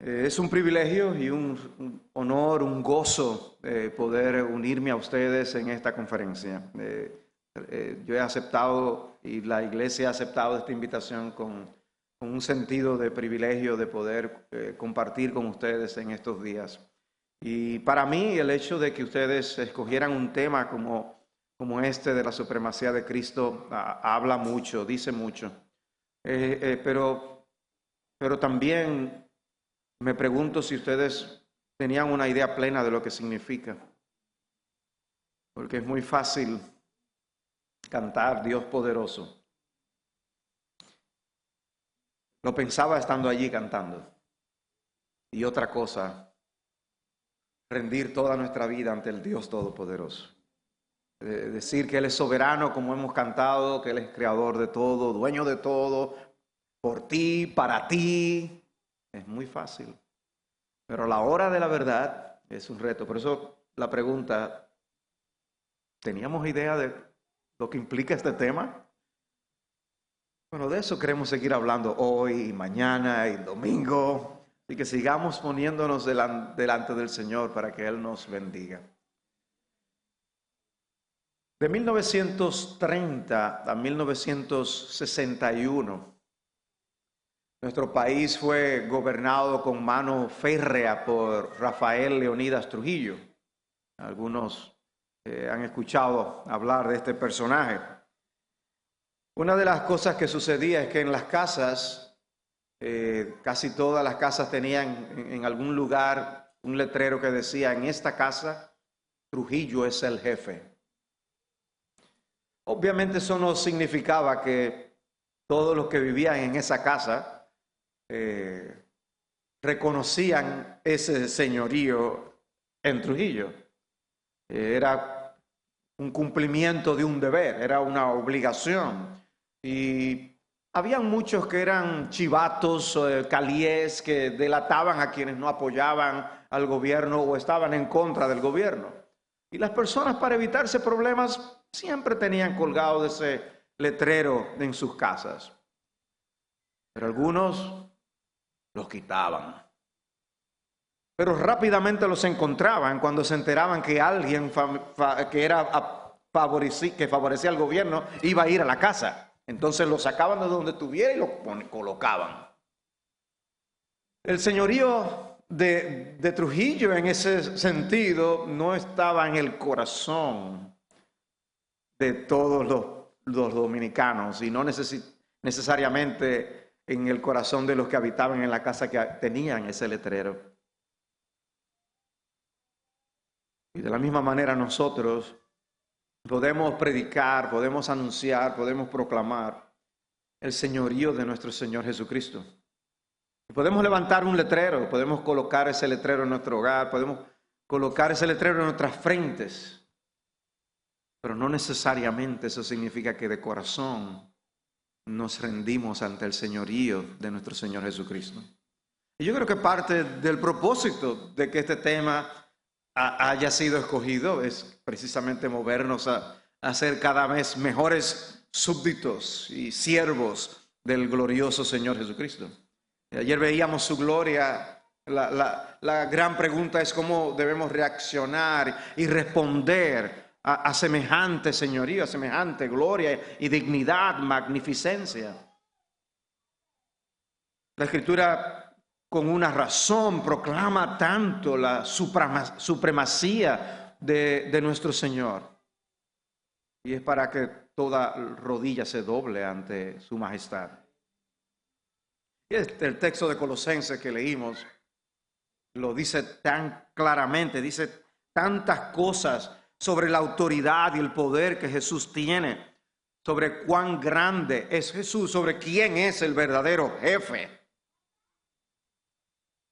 Es un privilegio y un honor, un gozo poder unirme a ustedes en esta conferencia. Yo he aceptado y la iglesia ha aceptado esta invitación con un sentido de privilegio de poder compartir con ustedes en estos días. Y para mí el hecho de que ustedes escogieran un tema como este de la supremacía de Cristo habla mucho, dice mucho. Pero también me pregunto si ustedes tenían una idea plena de lo que significa. Porque es muy fácil cantar Dios poderoso. Lo pensaba estando allí cantando. Y otra cosa, rendir toda nuestra vida ante el Dios todopoderoso. Decir que Él es soberano, como hemos cantado, que Él es creador de todo, dueño de todo, por ti, para ti. Es muy fácil. Pero a la hora de la verdad es un reto. Por eso la pregunta, ¿teníamos idea de lo que implica este tema? Bueno, de eso queremos seguir hablando hoy y mañana y domingo. Así que sigamos poniéndonos delante del Señor para que Él nos bendiga. De 1930 a 1961, nuestro país fue gobernado con mano férrea por Rafael Leónidas Trujillo. Algunos han escuchado hablar de este personaje. Una de las cosas que sucedía es que en las casas, casi todas las casas tenían en algún lugar un letrero que decía: en esta casa Trujillo es el jefe. Obviamente eso no significaba que todos los que vivían en esa casa reconocían ese señorío en Trujillo. Era un cumplimiento de un deber, era una obligación. Y habían muchos que eran chivatos, calíes, que delataban a quienes no apoyaban al gobierno o estaban en contra del gobierno. Y las personas, para evitarse problemas, siempre tenían colgado ese letrero en sus casas. Pero algunos los quitaban. Pero rápidamente los encontraban cuando se enteraban que alguien que favorecía al gobierno iba a ir a la casa. Entonces lo sacaban de donde estuviera y lo colocaban. El señorío de Trujillo en ese sentido no estaba en el corazón de todos los dominicanos y no necesariamente en el corazón de los que habitaban en la casa que tenían ese letrero. Y de la misma manera nosotros podemos predicar, podemos anunciar, podemos proclamar el señorío de nuestro Señor Jesucristo. Podemos levantar un letrero, podemos colocar ese letrero en nuestro hogar, podemos colocar ese letrero en nuestras frentes, pero no necesariamente eso significa que de corazón nos rendimos ante el señorío de nuestro Señor Jesucristo. Y yo creo que parte del propósito de que este tema haya sido escogido es precisamente movernos a ser cada vez mejores súbditos y siervos del glorioso Señor Jesucristo. Ayer veíamos su gloria. La gran pregunta es cómo debemos reaccionar y responder a semejante señorío, a semejante gloria y dignidad, magnificencia. La Escritura, con una razón, proclama tanto la supremacía de nuestro Señor. Y es para que toda rodilla se doble ante su majestad. Y el texto de Colosenses que leímos lo dice tan claramente, dice tantas cosas sobre la autoridad y el poder que Jesús tiene, sobre cuán grande es Jesús, sobre quién es el verdadero jefe.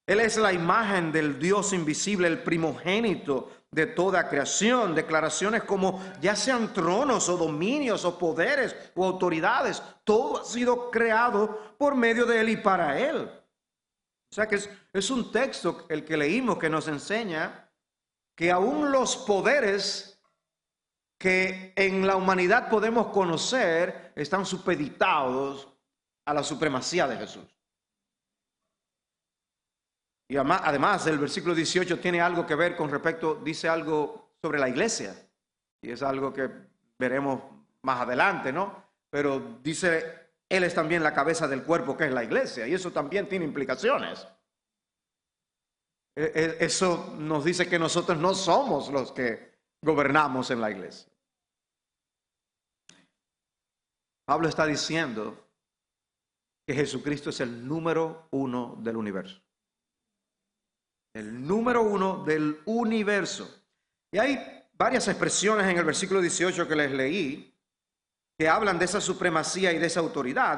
Él es la imagen del Dios invisible, el primogénito de toda creación. Declaraciones como ya sean tronos o dominios o poderes o autoridades, todo ha sido creado por medio de Él y para Él. O sea que es un texto el que leímos que nos enseña que aún los poderes que en la humanidad podemos conocer están supeditados a la supremacía de Jesús. Y además el versículo 18 tiene algo que ver con respecto, dice algo sobre la iglesia. Y es algo que veremos más adelante, ¿no? Pero dice, Él es también la cabeza del cuerpo que es la iglesia. Y eso también tiene implicaciones. Eso nos dice que nosotros no somos los que gobernamos en la iglesia. Pablo está diciendo que Jesucristo es el número uno del universo. El número uno del universo. Y hay varias expresiones en el versículo 18 que les leí que hablan de esa supremacía y de esa autoridad.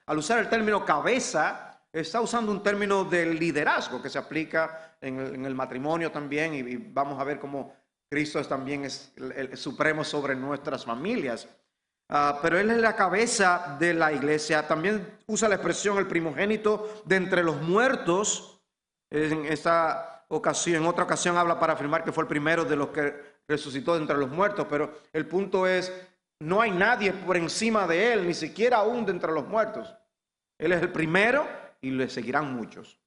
Al usar el término cabeza, está usando un término de liderazgo que se aplica en el matrimonio también. Y vamos a ver cómo Cristo también es el supremo sobre nuestras familias. Pero Él es la cabeza de la iglesia. También usa la expresión el primogénito de entre los muertos. En esta ocasión, en otra ocasión habla para afirmar que fue el primero de los que resucitó de entre los muertos, pero el punto es, no hay nadie por encima de Él, ni siquiera aún de entre los muertos. Él es el primero y le seguirán muchos.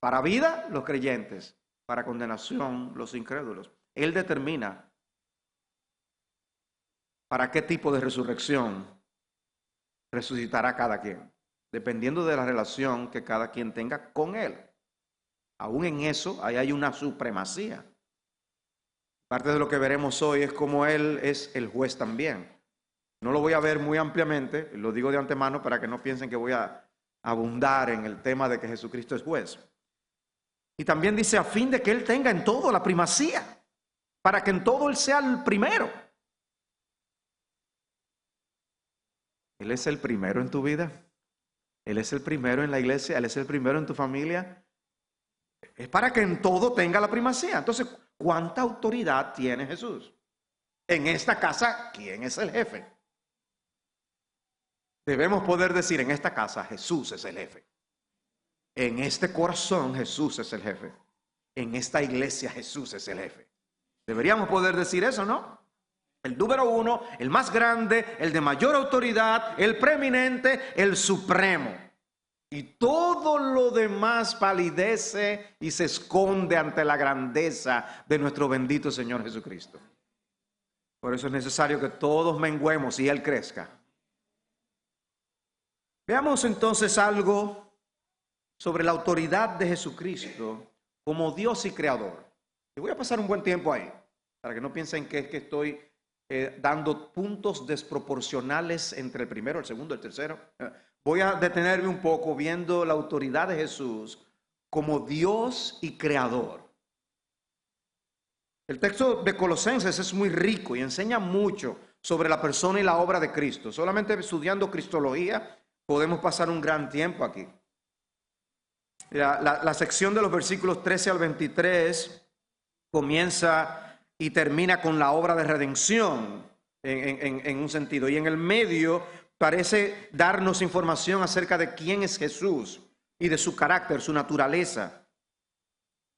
Para vida, los creyentes, para condenación, los incrédulos. Él determina para qué tipo de resurrección resucitará cada quien, dependiendo de la relación que cada quien tenga con Él. Aún en eso, ahí hay una supremacía. Parte de lo que veremos hoy es cómo Él es el juez también. No lo voy a ver muy ampliamente, lo digo de antemano para que no piensen que voy a abundar en el tema de que Jesucristo es juez. Y también dice a fin de que Él tenga en todo la primacía, para que en todo Él sea el primero. Él es el primero en tu vida. Él es el primero en la iglesia. Él es el primero en tu familia. Es para que en todo tenga la primacía. Entonces, ¿cuánta autoridad tiene Jesús? En esta casa, ¿quién es el jefe? Debemos poder decir en esta casa, Jesús es el jefe. En este corazón, Jesús es el jefe. En esta iglesia, Jesús es el jefe. Deberíamos poder decir eso, ¿no? El número uno, el más grande, el de mayor autoridad, el preeminente, el supremo. Y todo lo demás palidece y se esconde ante la grandeza de nuestro bendito Señor Jesucristo. Por eso es necesario que todos menguemos y Él crezca. Veamos entonces algo sobre la autoridad de Jesucristo como Dios y Creador. Y voy a pasar un buen tiempo ahí, para que no piensen que es que estoy dando puntos desproporcionales entre el primero, el segundo, el tercero. Voy a detenerme un poco viendo la autoridad de Jesús como Dios y Creador. El texto de Colosenses es muy rico y enseña mucho sobre la persona y la obra de Cristo. Solamente estudiando Cristología podemos pasar un gran tiempo aquí. La sección de los versículos 13 al 23 comienza y termina con la obra de redención en un sentido. Y en el medio parece darnos información acerca de quién es Jesús y de su carácter, su naturaleza.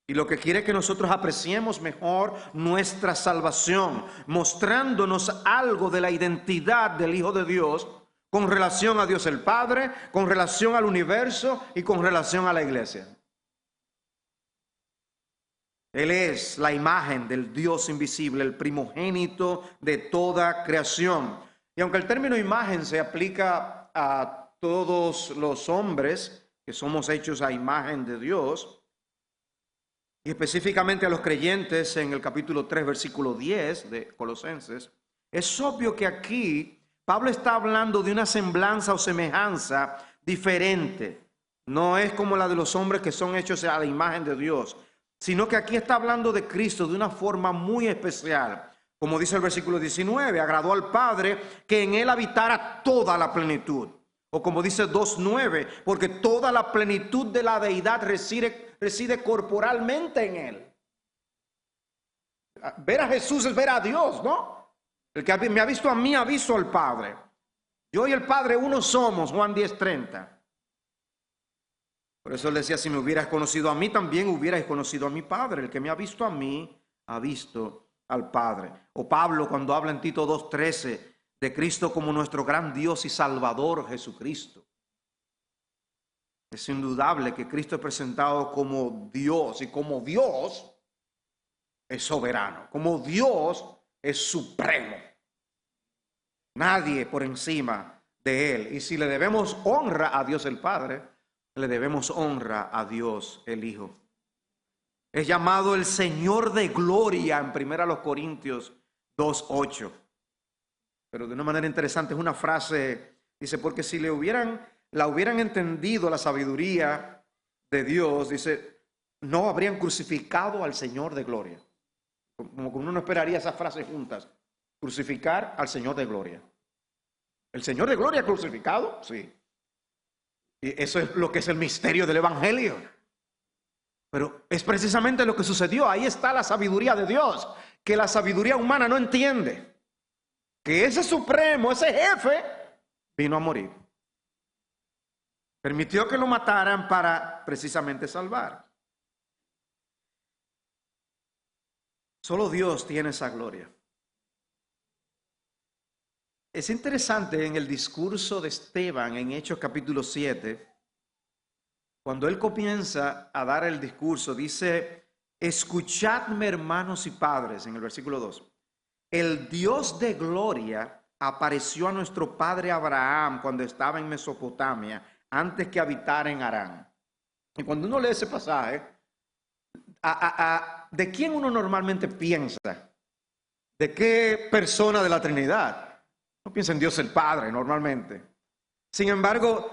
Y lo que quiere es que nosotros apreciemos mejor nuestra salvación, mostrándonos algo de la identidad del Hijo de Dios con relación a Dios el Padre, con relación al universo y con relación a la iglesia. Él es la imagen del Dios invisible, el primogénito de toda creación. Y aunque el término imagen se aplica a todos los hombres que somos hechos a imagen de Dios, y específicamente a los creyentes en el capítulo 3, versículo 10 de Colosenses, es obvio que aquí Pablo está hablando de una semblanza o semejanza diferente. No es como la de los hombres que son hechos a la imagen de Dios, sino que aquí está hablando de Cristo de una forma muy especial. Como dice el versículo 19, agradó al Padre que en Él habitara toda la plenitud. O como dice 2:9, porque toda la plenitud de la deidad reside corporalmente en Él. Ver a Jesús es ver a Dios, ¿no? El que me ha visto a mí ha visto al Padre. Yo y el Padre uno somos, Juan 10:30. Por eso él decía, si me hubieras conocido a mí, también hubieras conocido a mi Padre. El que me ha visto a mí, ha visto al Padre. O Pablo cuando habla en Tito 2:13 de Cristo como nuestro gran Dios y Salvador Jesucristo. es indudable que Cristo es presentado como Dios, y como Dios es soberano, como Dios es supremo. Nadie por encima de Él. Y si le debemos honra a Dios el Padre, le debemos honra a Dios el Hijo. Es llamado el Señor de gloria en 1 Corintios 2:8. Pero de una manera interesante, es una frase, dice, porque si la hubieran entendido la sabiduría de Dios, dice, no habrían crucificado al Señor de gloria. Como uno no esperaría esas frases juntas. Crucificar al Señor de gloria. ¿El Señor de gloria crucificado? Sí. Y eso es lo que es el misterio del Evangelio. Pero es precisamente lo que sucedió. Ahí está la sabiduría de Dios, que la sabiduría humana no entiende. Que ese supremo, ese jefe, vino a morir. Permitió que lo mataran para precisamente salvar. Solo Dios tiene esa gloria. Es interesante en el discurso de Esteban en Hechos capítulo 7, cuando él comienza a dar el discurso, dice, escuchadme hermanos y padres, en el versículo 2. El Dios de gloria apareció a nuestro padre Abraham cuando estaba en Mesopotamia, antes que habitara en Harán. Y cuando uno lee ese pasaje, ¿de quién uno normalmente piensa? ¿De qué persona de la Trinidad? No piensa en Dios el Padre normalmente. Sin embargo,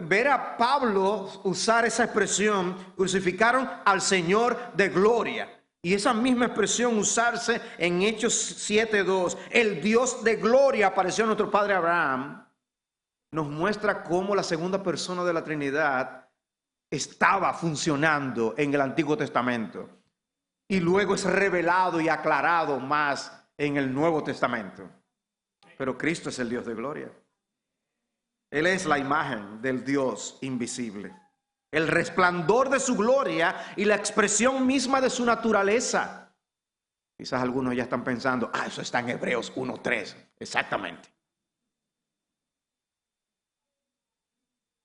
ver a Pablo usar esa expresión, crucificaron al Señor de gloria. Y esa misma expresión usarse en Hechos 7:2, el Dios de gloria apareció a nuestro padre Abraham, nos muestra cómo la segunda persona de la Trinidad estaba funcionando en el Antiguo Testamento. Y luego es revelado y aclarado más en el Nuevo Testamento. Pero Cristo es el Dios de gloria. Él es la imagen del Dios invisible, el resplandor de su gloria y la expresión misma de su naturaleza. Quizás algunos ya están pensando, eso está en Hebreos 1:3. Exactamente.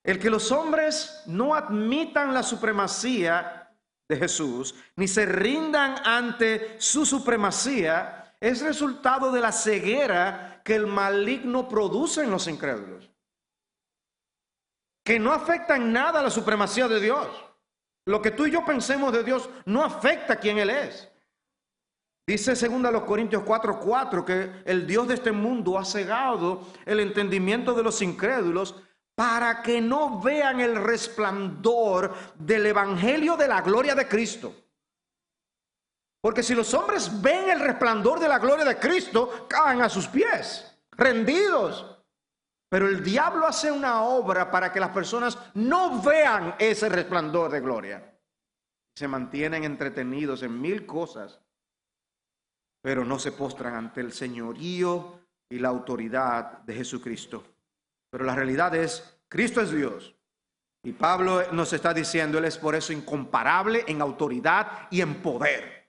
El que los hombres no admitan la supremacía de Jesús, ni se rindan ante su supremacía, es resultado de la ceguera que el maligno produce en los incrédulos, que no afecta en nada la supremacía de Dios. Lo que tú y yo pensemos de Dios no afecta a quien Él es. Dice 2 Corintios 4:4 que el Dios de este mundo ha cegado el entendimiento de los incrédulos para que no vean el resplandor del evangelio de la gloria de Cristo. Porque si los hombres ven el resplandor de la gloria de Cristo, caen a sus pies, rendidos. Pero el diablo hace una obra para que las personas no vean ese resplandor de gloria. Se mantienen entretenidos en mil cosas, pero no se postran ante el señorío y la autoridad de Jesucristo. Pero la realidad es, Cristo es Dios. Y Pablo nos está diciendo, Él es por eso incomparable en autoridad y en poder.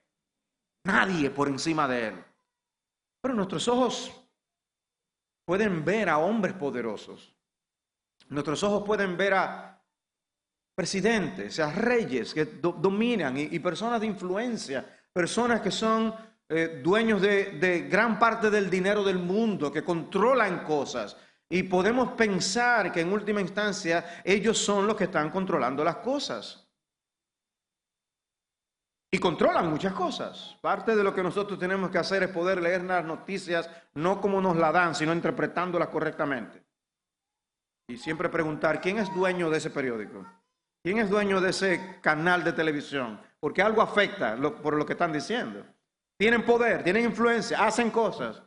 Nadie por encima de Él. Pero nuestros ojos pueden ver a hombres poderosos. Nuestros ojos pueden ver a presidentes, a reyes que dominan y personas de influencia, personas que son dueños de gran parte del dinero del mundo, que controlan cosas. Y podemos pensar que en última instancia ellos son los que están controlando las cosas. Y controlan muchas cosas. Parte de lo que nosotros tenemos que hacer es poder leer las noticias no como nos la dan, sino interpretándolas correctamente. Y siempre preguntar, ¿quién es dueño de ese periódico? ¿Quién es dueño de ese canal de televisión? Porque algo afecta por lo que están diciendo. Tienen poder, tienen influencia, hacen cosas.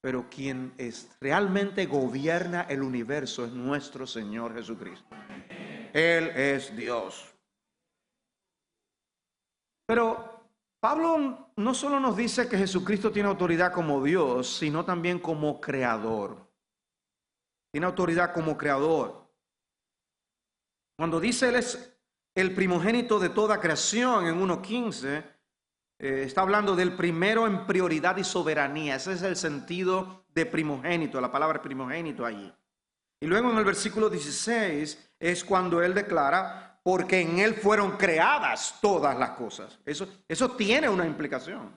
Pero quien realmente gobierna el universo es nuestro Señor Jesucristo. Él es Dios. Pero Pablo no solo nos dice que Jesucristo tiene autoridad como Dios, sino también como creador. Tiene autoridad como creador. Cuando dice Él es el primogénito de toda creación en 1:15, está hablando del primero en prioridad y soberanía. Ese es el sentido de primogénito, la palabra primogénito allí. Y luego en el versículo 16 es cuando él declara, porque en él fueron creadas todas las cosas. Eso tiene una implicación.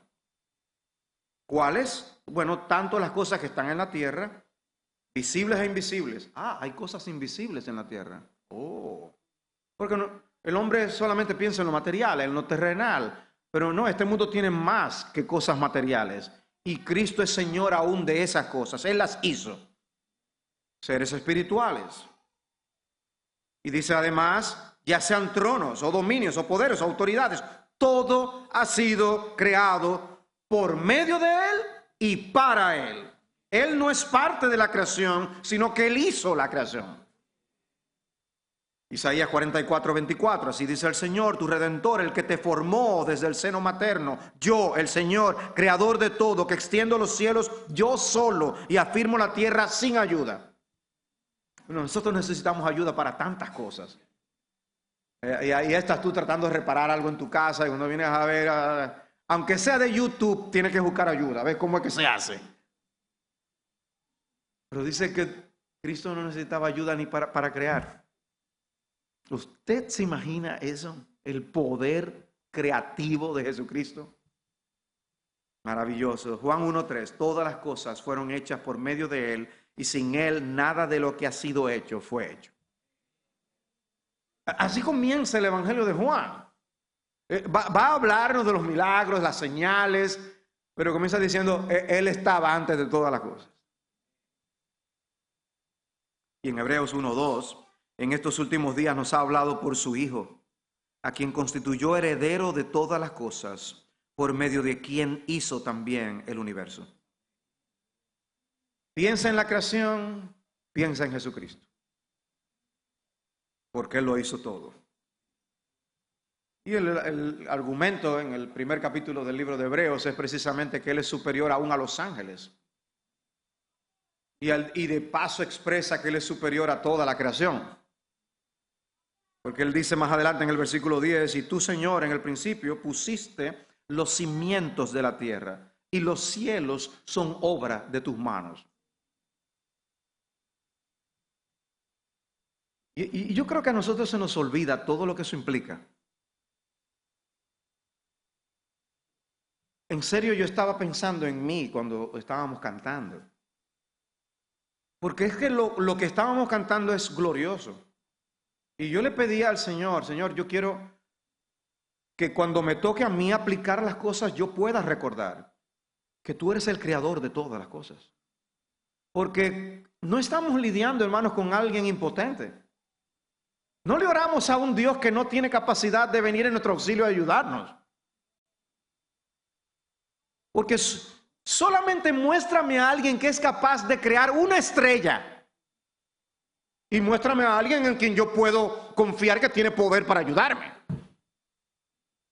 ¿Cuáles? Bueno, tanto las cosas que están en la tierra, visibles e invisibles. Hay cosas invisibles en la tierra. Porque el hombre solamente piensa en lo material, en lo terrenal. Pero no, este mundo tiene más que cosas materiales. Y Cristo es Señor aún de esas cosas. Él las hizo. Seres espirituales. Y dice además, ya sean tronos o dominios o poderes o autoridades, todo ha sido creado por medio de Él y para Él. Él no es parte de la creación, sino que Él hizo la creación. Isaías 44:24, así dice el Señor, tu Redentor, el que te formó desde el seno materno. Yo, el Señor, creador de todo, que extiendo los cielos yo solo y afirmo la tierra sin ayuda. Bueno, nosotros necesitamos ayuda para tantas cosas. Y ahí estás tú tratando de reparar algo en tu casa y cuando vienes a ver, aunque sea de YouTube, tienes que buscar ayuda, a ver cómo es que se hace. Pero dice que Cristo no necesitaba ayuda ni para crear. ¿Usted se imagina eso? El poder creativo de Jesucristo. Maravilloso. Juan 1:3, todas las cosas fueron hechas por medio de Él y sin Él nada de lo que ha sido hecho fue hecho. Así comienza el Evangelio de Juan. Va a hablarnos de los milagros, las señales, pero comienza diciendo, Él estaba antes de todas las cosas. Y en Hebreos 1:2, en estos últimos días nos ha hablado por su Hijo, a quien constituyó heredero de todas las cosas, por medio de quien hizo también el universo. Piensa en la creación, piensa en Jesucristo, porque Él lo hizo todo. Y el argumento en el primer capítulo del libro de Hebreos es precisamente que Él es superior aún a los ángeles. Y de paso expresa que Él es superior a toda la creación. Porque Él dice más adelante en el versículo 10, y tú, Señor, en el principio pusiste los cimientos de la tierra, y los cielos son obra de tus manos. Y yo creo que a nosotros se nos olvida todo lo que eso implica. En serio, yo estaba pensando en mí cuando estábamos cantando. Porque es que lo que estábamos cantando es glorioso. Y yo le pedía al Señor, Señor, yo quiero que cuando me toque a mí aplicar las cosas, yo pueda recordar que tú eres el creador de todas las cosas. Porque no estamos lidiando, hermanos, con alguien impotente. No le oramos a un Dios que no tiene capacidad de venir en nuestro auxilio a ayudarnos. Porque solamente muéstrame a alguien que es capaz de crear una estrella. Y muéstrame a alguien en quien yo puedo confiar que tiene poder para ayudarme.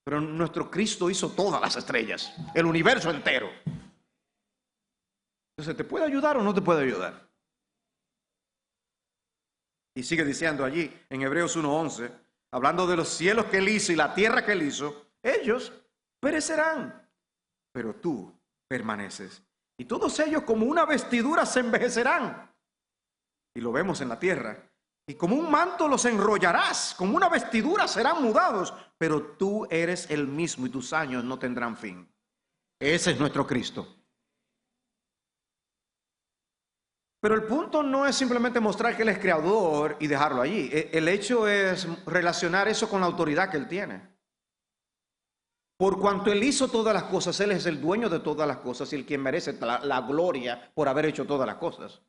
Pero nuestro Cristo hizo todas las estrellas, el universo entero. Entonces, ¿te puede ayudar o no te puede ayudar? Y sigue diciendo allí en Hebreos 1:11, hablando de los cielos que Él hizo y la tierra que Él hizo, ellos perecerán, pero tú permaneces. Y todos ellos como una vestidura se envejecerán. Y lo vemos en la tierra. Y como un manto los enrollarás, como una vestidura serán mudados, pero tú eres el mismo y tus años no tendrán fin. Ese es nuestro Cristo. Pero el punto no es simplemente mostrar que Él es creador y dejarlo allí. El hecho es relacionar eso con la autoridad que Él tiene. Por cuanto Él hizo todas las cosas, Él es el dueño de todas las cosas y el quien merece la gloria por haber hecho todas las cosas.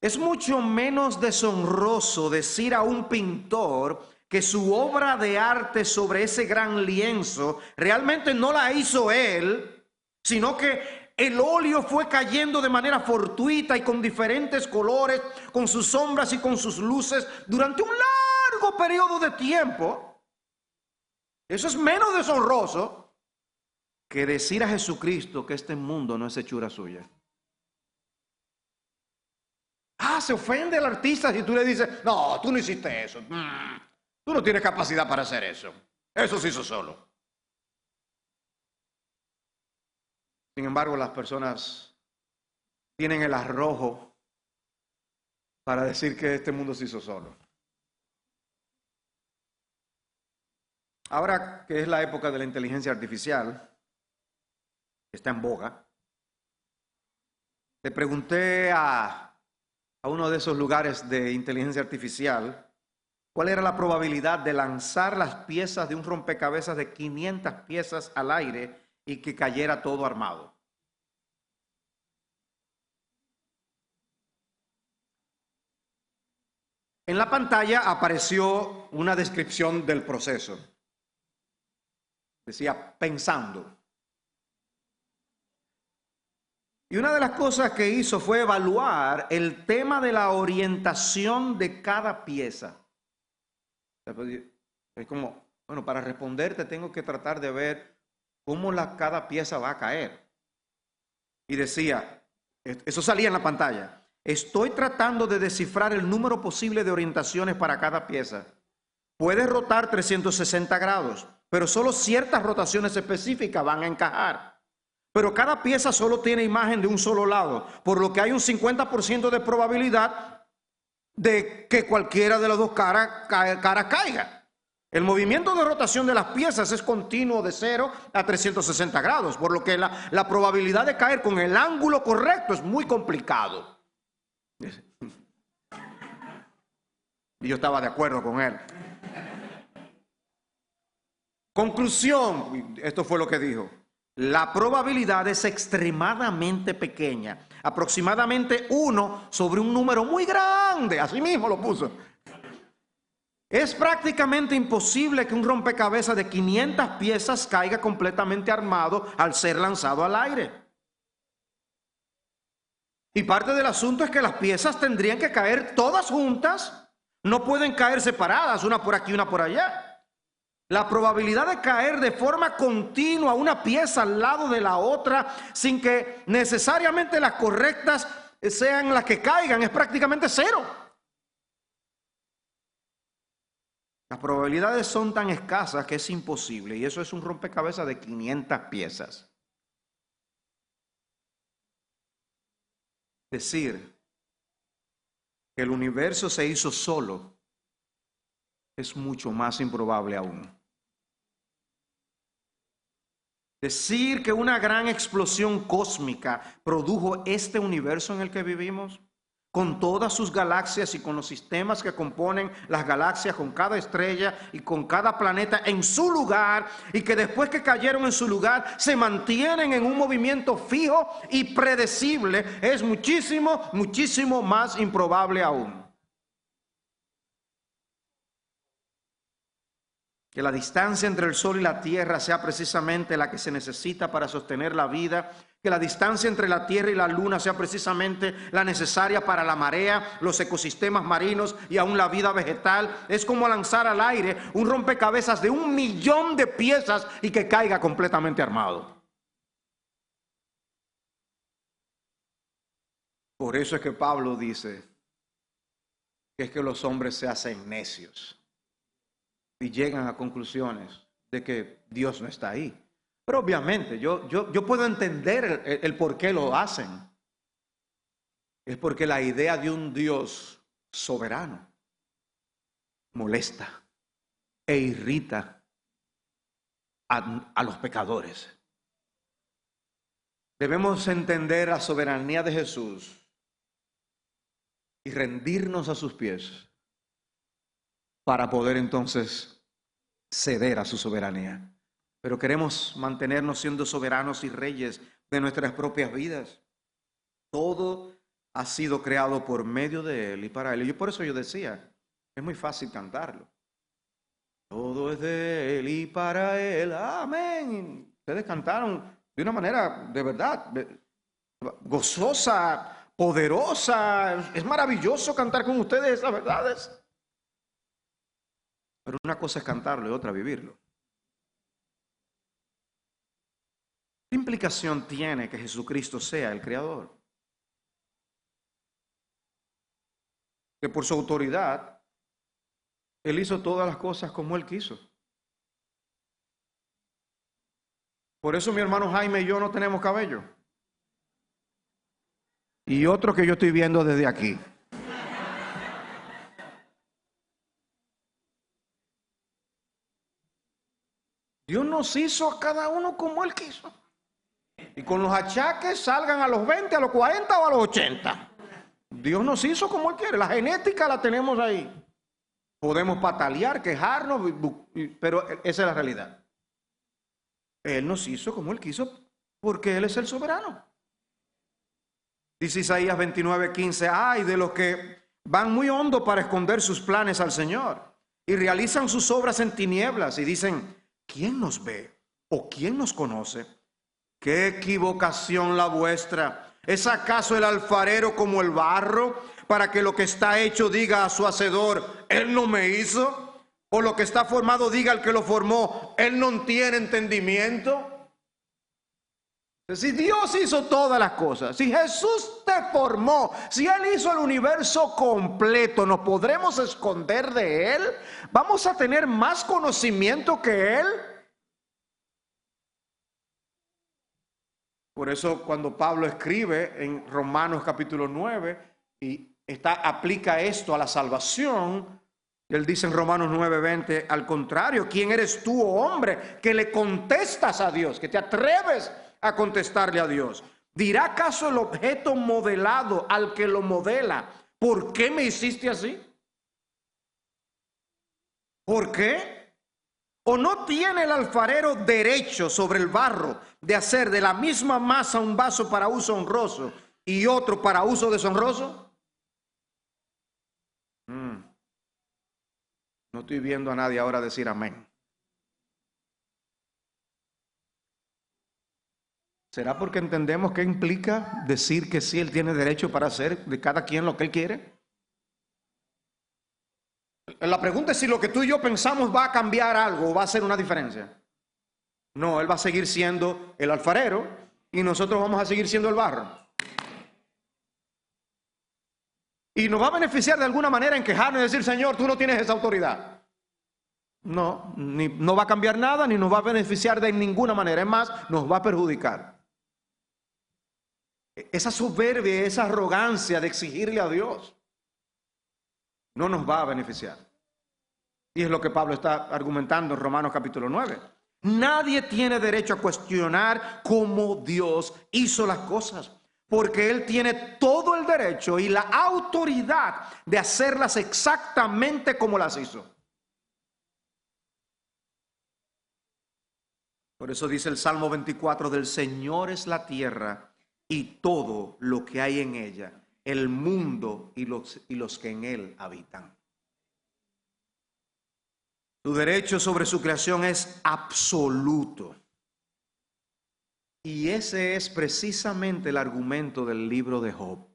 Es mucho menos deshonroso decir a un pintor que su obra de arte sobre ese gran lienzo realmente no la hizo él, sino que el óleo fue cayendo de manera fortuita y con diferentes colores, con sus sombras y con sus luces durante un largo periodo de tiempo. Eso es menos deshonroso que decir a Jesucristo que este mundo no es hechura suya. Se ofende el artista si tú le dices, no, tú no hiciste eso. Tú no tienes capacidad para hacer eso. Eso se hizo solo. Sin embargo, las personas tienen el arrojo para decir que este mundo se hizo solo. Ahora que es la época de la inteligencia artificial, que está en boga, le pregunté a uno de esos lugares de inteligencia artificial cuál era la probabilidad de lanzar las piezas de un rompecabezas de 500 piezas al aire y que cayera todo armado. En la pantalla apareció una descripción del proceso. Decía, pensando. Y una de las cosas que hizo fue evaluar el tema de la orientación de cada pieza. Es como, bueno, para responderte tengo que tratar de ver cómo cada pieza va a caer. Y decía, eso salía en la pantalla, estoy tratando de descifrar el número posible de orientaciones para cada pieza. Puede rotar 360 grados, pero solo ciertas rotaciones específicas van a encajar. Pero cada pieza solo tiene imagen de un solo lado, por lo que hay un 50% de probabilidad de que cualquiera de las dos caras caiga. El movimiento de rotación de las piezas es continuo de 0 a 360 grados, por lo que la probabilidad de caer con el ángulo correcto es muy complicado. Y yo estaba de acuerdo con él. Conclusión, esto fue lo que dijo. La probabilidad es extremadamente pequeña, aproximadamente 1 sobre un número muy grande, así mismo lo puso. Es prácticamente imposible que un rompecabezas de 500 piezas caiga completamente armado al ser lanzado al aire. Y parte del asunto es que las piezas tendrían que caer todas juntas, no pueden caer separadas, una por aquí, una por allá. La probabilidad de caer de forma continua una pieza al lado de la otra sin que necesariamente las correctas sean las que caigan es prácticamente 0. Las probabilidades son tan escasas que es imposible y eso es un rompecabezas de 500 piezas. Decir que el universo se hizo solo es mucho más improbable aún. Decir que una gran explosión cósmica produjo este universo en el que vivimos, con todas sus galaxias y con los sistemas que componen las galaxias, con cada estrella y con cada planeta en su lugar, y que después que cayeron en su lugar se mantienen en un movimiento fijo y predecible, es muchísimo, muchísimo más improbable aún. Que la distancia entre el Sol y la Tierra sea precisamente la que se necesita para sostener la vida, que la distancia entre la Tierra y la Luna sea precisamente la necesaria para la marea, los ecosistemas marinos y aún la vida vegetal, es como lanzar al aire un rompecabezas de 1.000.000 de piezas y que caiga completamente armado. Por eso es que Pablo dice que es que los hombres se hacen necios y llegan a conclusiones de que Dios no está ahí. Pero obviamente yo puedo entender el por qué lo hacen. Es porque la idea de un Dios soberano molesta e irrita a los pecadores. Debemos entender la soberanía de Jesús y rendirnos a sus pies para poder entonces ceder a su soberanía. Pero queremos mantenernos siendo soberanos y reyes de nuestras propias vidas. Todo ha sido creado por medio de Él y para Él. Y por eso yo decía, es muy fácil cantarlo. Todo es de Él y para Él. Amén. Ustedes cantaron de una manera de verdad gozosa, poderosa. Es maravilloso cantar con ustedes esas verdades. Pero una cosa es cantarlo y otra vivirlo. ¿Qué implicación tiene que Jesucristo sea el Creador? Que por su autoridad, Él hizo todas las cosas como Él quiso. Por eso mi hermano Jaime y yo no tenemos cabello. Y otro que yo estoy viendo desde aquí. Dios nos hizo a cada uno como Él quiso. Y con los achaques salgan a los 20, a los 40 o a los 80. Dios nos hizo como Él quiere. La genética la tenemos ahí. Podemos patalear, quejarnos, pero esa es la realidad. Él nos hizo como Él quiso porque Él es el soberano. Dice Isaías 29:15, ay de los que van muy hondo para esconder sus planes al Señor y realizan sus obras en tinieblas y dicen, ¿quién nos ve o quién nos conoce? ¡Qué equivocación la vuestra! ¿Es acaso el alfarero como el barro para que lo que está hecho diga a su hacedor, él no me hizo? ¿O lo que está formado diga al que lo formó, él no tiene entendimiento? Si Dios hizo todas las cosas, si Jesús te formó, si Él hizo el universo completo, ¿nos podremos esconder de Él? ¿Vamos a tener más conocimiento que Él? Por eso cuando Pablo escribe en Romanos capítulo 9 y aplica esto a la salvación, él dice en Romanos 9:20, al contrario, ¿quién eres tú, oh hombre, que le contestas a Dios, que te atreves a contestarle a Dios? ¿Dirá acaso el objeto modelado al que lo modela, ¿por qué me hiciste así? ¿Por qué? ¿O no tiene el alfarero derecho sobre el barro de hacer de la misma masa un vaso para uso honroso y otro para uso deshonroso? No estoy viendo a nadie ahora decir amén. ¿Será porque entendemos qué implica decir que sí, Él tiene derecho para hacer de cada quien lo que Él quiere? La pregunta es si lo que tú y yo pensamos va a cambiar algo o va a hacer una diferencia. No, Él va a seguir siendo el alfarero y nosotros vamos a seguir siendo el barro. Y nos va a beneficiar de alguna manera en quejarnos y decir, Señor, tú no tienes esa autoridad. No, no va a cambiar nada ni nos va a beneficiar de ninguna manera. Es más, nos va a perjudicar. Esa soberbia, esa arrogancia de exigirle a Dios no nos va a beneficiar. Y es lo que Pablo está argumentando en Romanos capítulo 9. Nadie tiene derecho a cuestionar cómo Dios hizo las cosas, porque Él tiene todo el derecho y la autoridad de hacerlas exactamente como las hizo. Por eso dice el Salmo 24, del Señor es la tierra y todo lo que hay en ella, el mundo y los que en él habitan. Su derecho sobre su creación es absoluto. Y ese es precisamente el argumento del libro de Job.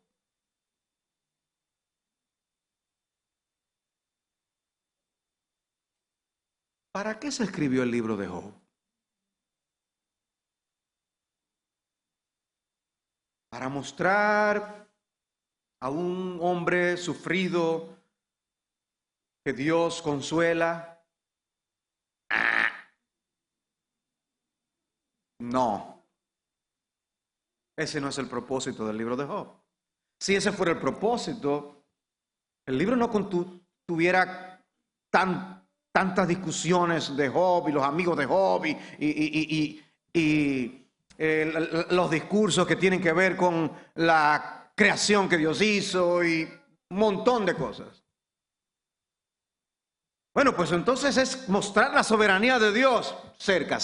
¿Para qué se escribió el libro de Job? Para mostrar a un hombre sufrido que Dios consuela. No, ese no es el propósito del libro de Job. Si ese fuera el propósito, el libro no tuviera tantas discusiones de Job y los amigos de Job y los discursos que tienen que ver con la creación que Dios hizo y un montón de cosas. Bueno, pues entonces es mostrar la soberanía de Dios cerca.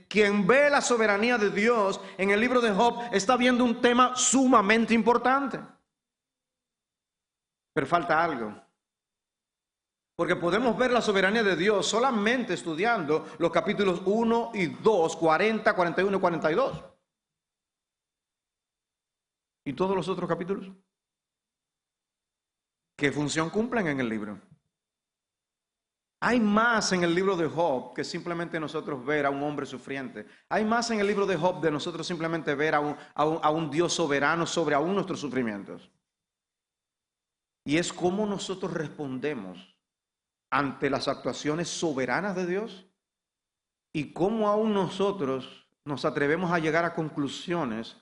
Quien ve la soberanía de Dios en el libro de Job está viendo un tema sumamente importante. Pero falta algo. Porque podemos ver la soberanía de Dios solamente estudiando los capítulos 1 y 2, 40, 41 y 42. ¿Y todos los otros capítulos? ¿Qué función cumplen en el libro? Hay más en el libro de Job que simplemente nosotros ver a un hombre sufriente. Hay más en el libro de Job de nosotros simplemente ver a un Dios soberano sobre aún nuestros sufrimientos. Y es cómo nosotros respondemos ante las actuaciones soberanas de Dios y cómo aún nosotros nos atrevemos a llegar a conclusiones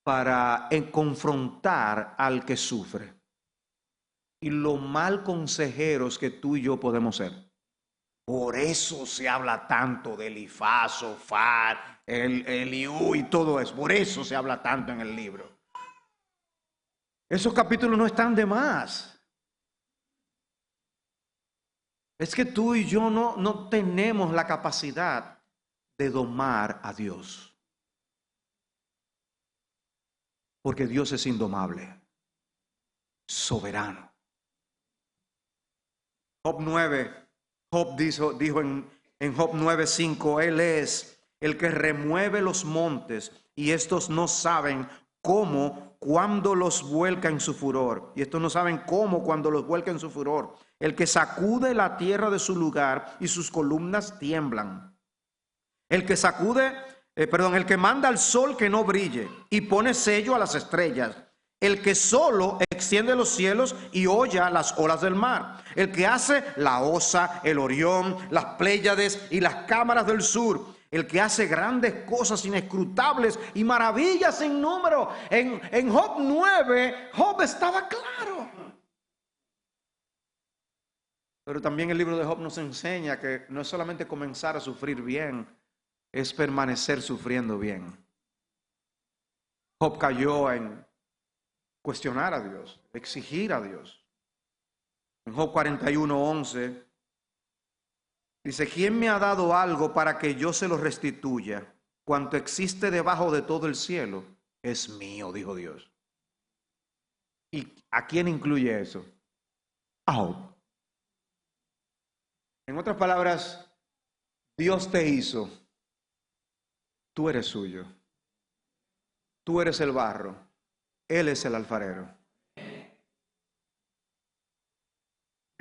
para confrontar al que sufre. y lo mal consejeros que tú y yo podemos ser. Por eso se habla tanto de Elifaz, Sofar, Eliú y todo eso. Por eso se habla tanto en el libro. Esos capítulos no están de más. Es que tú y yo no tenemos la capacidad de domar a Dios. Porque Dios es indomable, soberano. Job 9, Job dijo en Job 9:5, Él es el que remueve los montes y estos no saben cómo cuando los vuelca en su furor. Y estos no saben cómo cuando los vuelca en su furor. El que sacude la tierra de su lugar y sus columnas tiemblan. El que manda al sol que no brille y pone sello a las estrellas. El que solo extiende los cielos y holla las olas del mar. El que hace la Osa, el Orión, las Pléyades y las cámaras del sur. El que hace grandes cosas inescrutables y maravillas sin número. En Job 9, Job estaba claro. Pero también el libro de Job nos enseña que no es solamente comenzar a sufrir bien, es permanecer sufriendo bien. Job cayó en cuestionar a Dios, exigir a Dios. En Job 41:11 dice, ¿quién me ha dado algo para que yo se lo restituya? Cuanto existe debajo de todo el cielo es mío, dijo Dios. ¿Y a quién incluye eso? A Job. En otras palabras, Dios te hizo. Tú eres suyo. Tú eres el barro. Él es el alfarero. En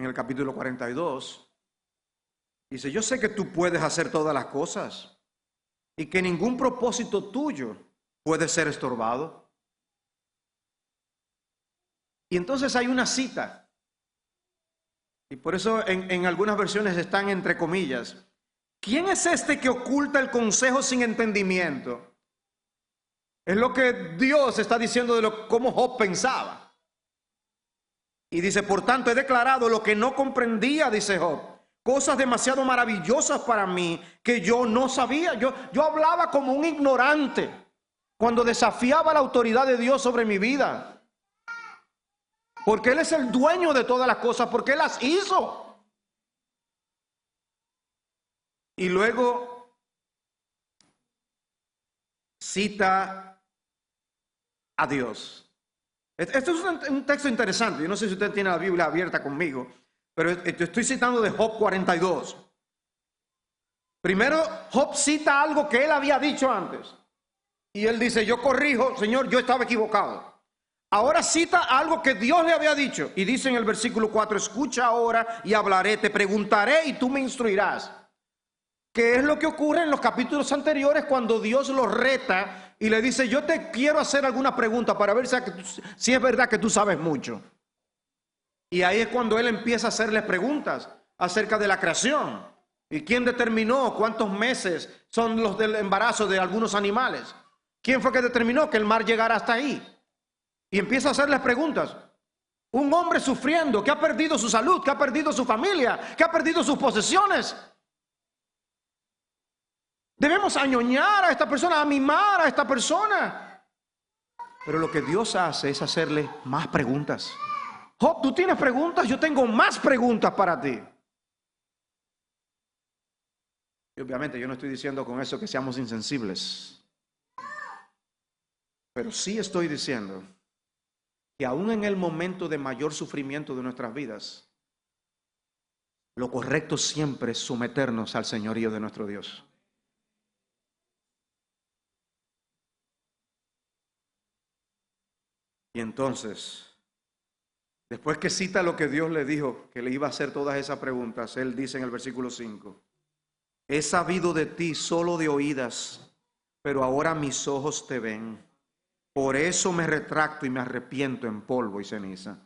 el capítulo 42 dice, yo sé que tú puedes hacer todas las cosas y que ningún propósito tuyo puede ser estorbado. Y entonces hay una cita. Y por eso en algunas versiones están entre comillas. ¿Quién es este que oculta el consejo sin entendimiento? Es lo que Dios está diciendo de cómo Job pensaba. Y dice, por tanto he declarado lo que no comprendía, dice Job. Cosas demasiado maravillosas para mí que yo no sabía. Yo hablaba como un ignorante cuando desafiaba la autoridad de Dios sobre mi vida. Porque Él es el dueño de todas las cosas, porque Él las hizo. Y luego cita a Dios. Esto es un texto interesante. Yo no sé si usted tiene la Biblia abierta conmigo, pero estoy citando de Job 42. Primero, Job cita algo que él había dicho antes. Y él dice, yo corrijo, Señor, yo estaba equivocado. Ahora cita algo que Dios le había dicho. Y dice en el versículo 4, escucha ahora y hablaré, te preguntaré y tú me instruirás. ¿Qué es lo que ocurre en los capítulos anteriores cuando Dios lo reta y le dice, yo te quiero hacer alguna pregunta para ver si es verdad que tú sabes mucho? Y ahí es cuando él empieza a hacerles preguntas acerca de la creación. ¿Y quién determinó cuántos meses son los del embarazo de algunos animales? ¿Quién fue que determinó que el mar llegara hasta ahí? Y empieza a hacerles preguntas. Un hombre sufriendo, que ha perdido su salud, que ha perdido su familia, que ha perdido sus posesiones. Debemos añoñar a esta persona, a mimar a esta persona. Pero lo que Dios hace es hacerle más preguntas. Job, ¿tú tienes preguntas? Yo tengo más preguntas para ti. Y obviamente yo no estoy diciendo con eso que seamos insensibles. Pero sí estoy diciendo que aún en el momento de mayor sufrimiento de nuestras vidas, lo correcto siempre es someternos al señorío de nuestro Dios. Y entonces, después que cita lo que Dios le dijo, que le iba a hacer todas esas preguntas, él dice en el versículo 5, he sabido de ti solo de oídas, pero ahora mis ojos te ven. Por eso me retracto y me arrepiento en polvo y ceniza.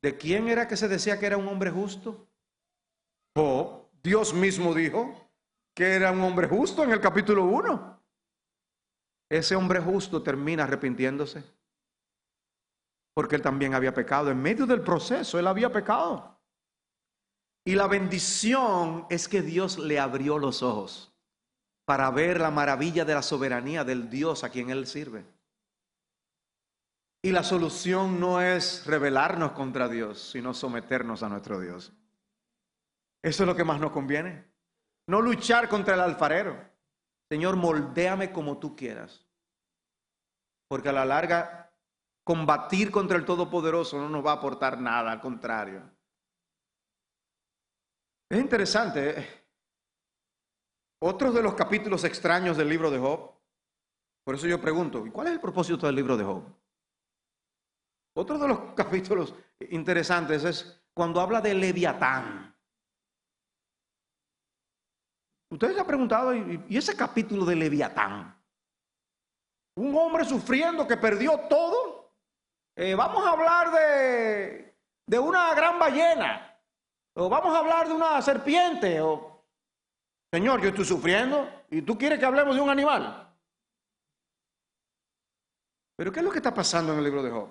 ¿De quién era que se decía que era un hombre justo? Job. Dios mismo dijo que era un hombre justo en el capítulo 1. Ese hombre justo termina arrepintiéndose. porque él también había pecado. En medio del proceso, él había pecado. Y la bendición es que Dios le abrió los ojos para ver la maravilla de la soberanía del Dios a quien él sirve. Y la solución no es rebelarnos contra Dios, sino someternos a nuestro Dios. Eso es lo que más nos conviene. No luchar contra el alfarero. Señor, moldéame como tú quieras. Porque a la larga, combatir contra el Todopoderoso no nos va a aportar nada, al contrario. Es interesante, otro de los capítulos extraños del libro de Job. Por eso yo pregunto, ¿y cuál es el propósito del libro de Job? Otro de los capítulos interesantes es cuando habla de Leviatán. Ustedes se han preguntado, ¿y ese capítulo de Leviatán? Un hombre sufriendo que perdió todo. Vamos a hablar de una gran ballena. O vamos a hablar de una serpiente. O, Señor, yo estoy sufriendo y tú quieres que hablemos de un animal. Pero ¿qué es lo que está pasando en el libro de Job?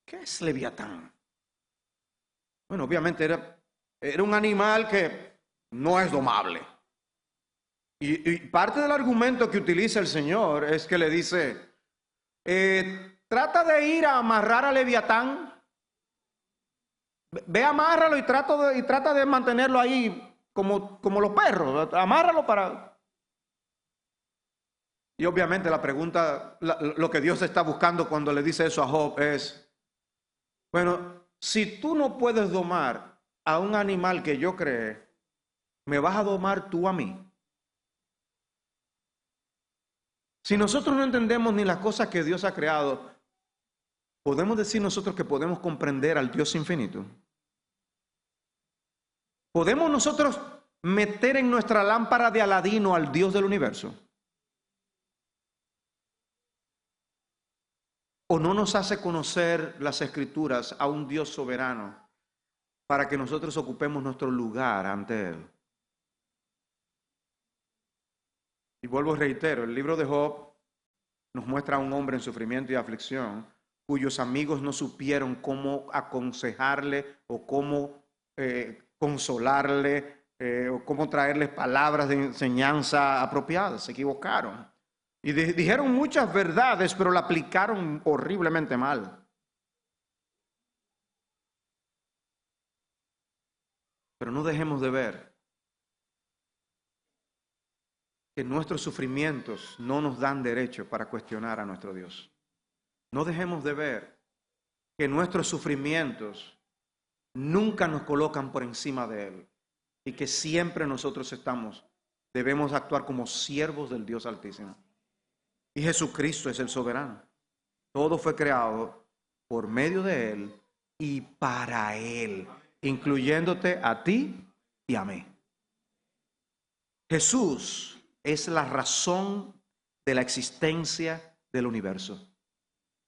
¿Qué es Leviatán? Bueno, obviamente era un animal que no es domable. Y parte del argumento que utiliza el Señor es que le dice, trata de ir a amarrar a Leviatán, ve, amárralo y trata de mantenerlo ahí como los perros, amárralo para... Y obviamente la pregunta, lo que Dios está buscando cuando le dice eso a Job es, bueno, si tú no puedes domar a un animal que yo creé, ¿me vas a domar tú a mí? Si nosotros no entendemos ni las cosas que Dios ha creado, ¿podemos decir nosotros que podemos comprender al Dios infinito? ¿Podemos nosotros meter en nuestra lámpara de Aladino al Dios del universo? ¿O no nos hace conocer las Escrituras a un Dios soberano para que nosotros ocupemos nuestro lugar ante Él? Y vuelvo y reitero, el libro de Job nos muestra a un hombre en sufrimiento y aflicción cuyos amigos no supieron cómo aconsejarle o cómo consolarle o cómo traerles palabras de enseñanza apropiadas. Se equivocaron. Y dijeron muchas verdades, pero la aplicaron horriblemente mal. Pero no dejemos de ver que nuestros sufrimientos no nos dan derecho para cuestionar a nuestro Dios. No dejemos de ver que nuestros sufrimientos nunca nos colocan por encima de Él y que siempre nosotros debemos actuar como siervos del Dios Altísimo. Y Jesucristo es el soberano. Todo fue creado por medio de Él y para Él, incluyéndote a ti y a mí. Jesús es la razón de la existencia del universo.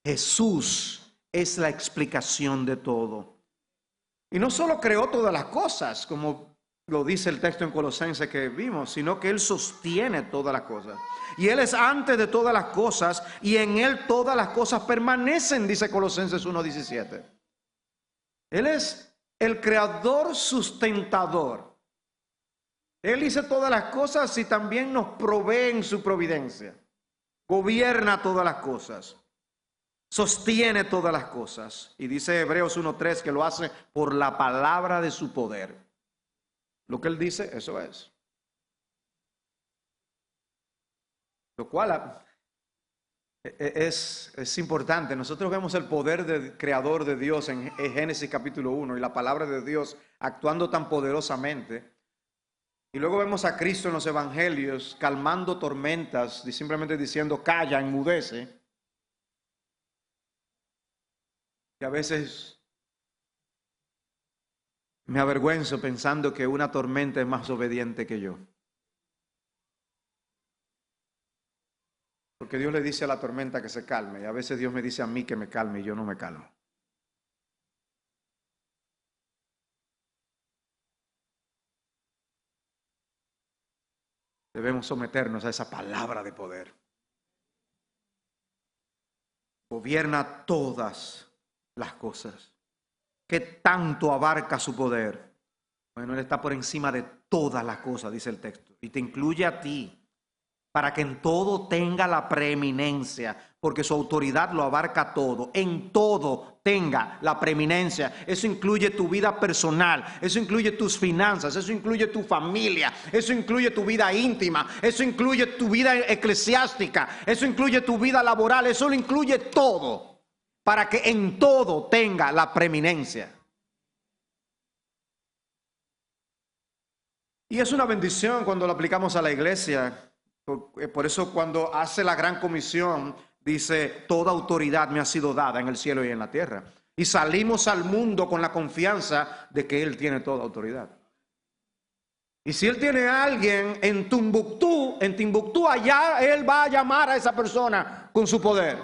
Jesús es la explicación de todo. Y no solo creó todas las cosas, como lo dice el texto en Colosenses que vimos, sino que Él sostiene todas las cosas. Y Él es antes de todas las cosas, y en Él todas las cosas permanecen, dice Colosenses 1:17. Él es el creador sustentador. Él hizo todas las cosas y también nos provee en su providencia. Gobierna todas las cosas. Sostiene todas las cosas. Y dice Hebreos 1:3 que lo hace por la palabra de su poder. Lo que Él dice, eso es. Lo cual es importante. Nosotros vemos el poder del creador de Dios en Génesis capítulo 1 y la palabra de Dios actuando tan poderosamente. Y luego vemos a Cristo en los evangelios calmando tormentas y simplemente diciendo calla, enmudece. Y a veces me avergüenzo pensando que una tormenta es más obediente que yo. Porque Dios le dice a la tormenta que se calme y a veces Dios me dice a mí que me calme y yo no me calmo. Debemos someternos a esa palabra de poder. gobierna todas las cosas. ¿Qué tanto abarca su poder? Bueno, Él está por encima de todas las cosas, dice el texto, y te incluye a ti, para que en todo tenga la preeminencia, porque su autoridad lo abarca todo, en todo tenga la preeminencia. Eso incluye tu vida personal, eso incluye tus finanzas, eso incluye tu familia, eso incluye tu vida íntima, eso incluye tu vida eclesiástica, eso incluye tu vida laboral, eso lo incluye todo, para que en todo tenga la preeminencia. Y es una bendición cuando lo aplicamos a la iglesia. Por eso cuando hace la gran comisión, dice, toda autoridad me ha sido dada en el cielo y en la tierra. Y salimos al mundo con la confianza de que Él tiene toda autoridad. Y si Él tiene a alguien en Timbuktu, allá Él va a llamar a esa persona con su poder.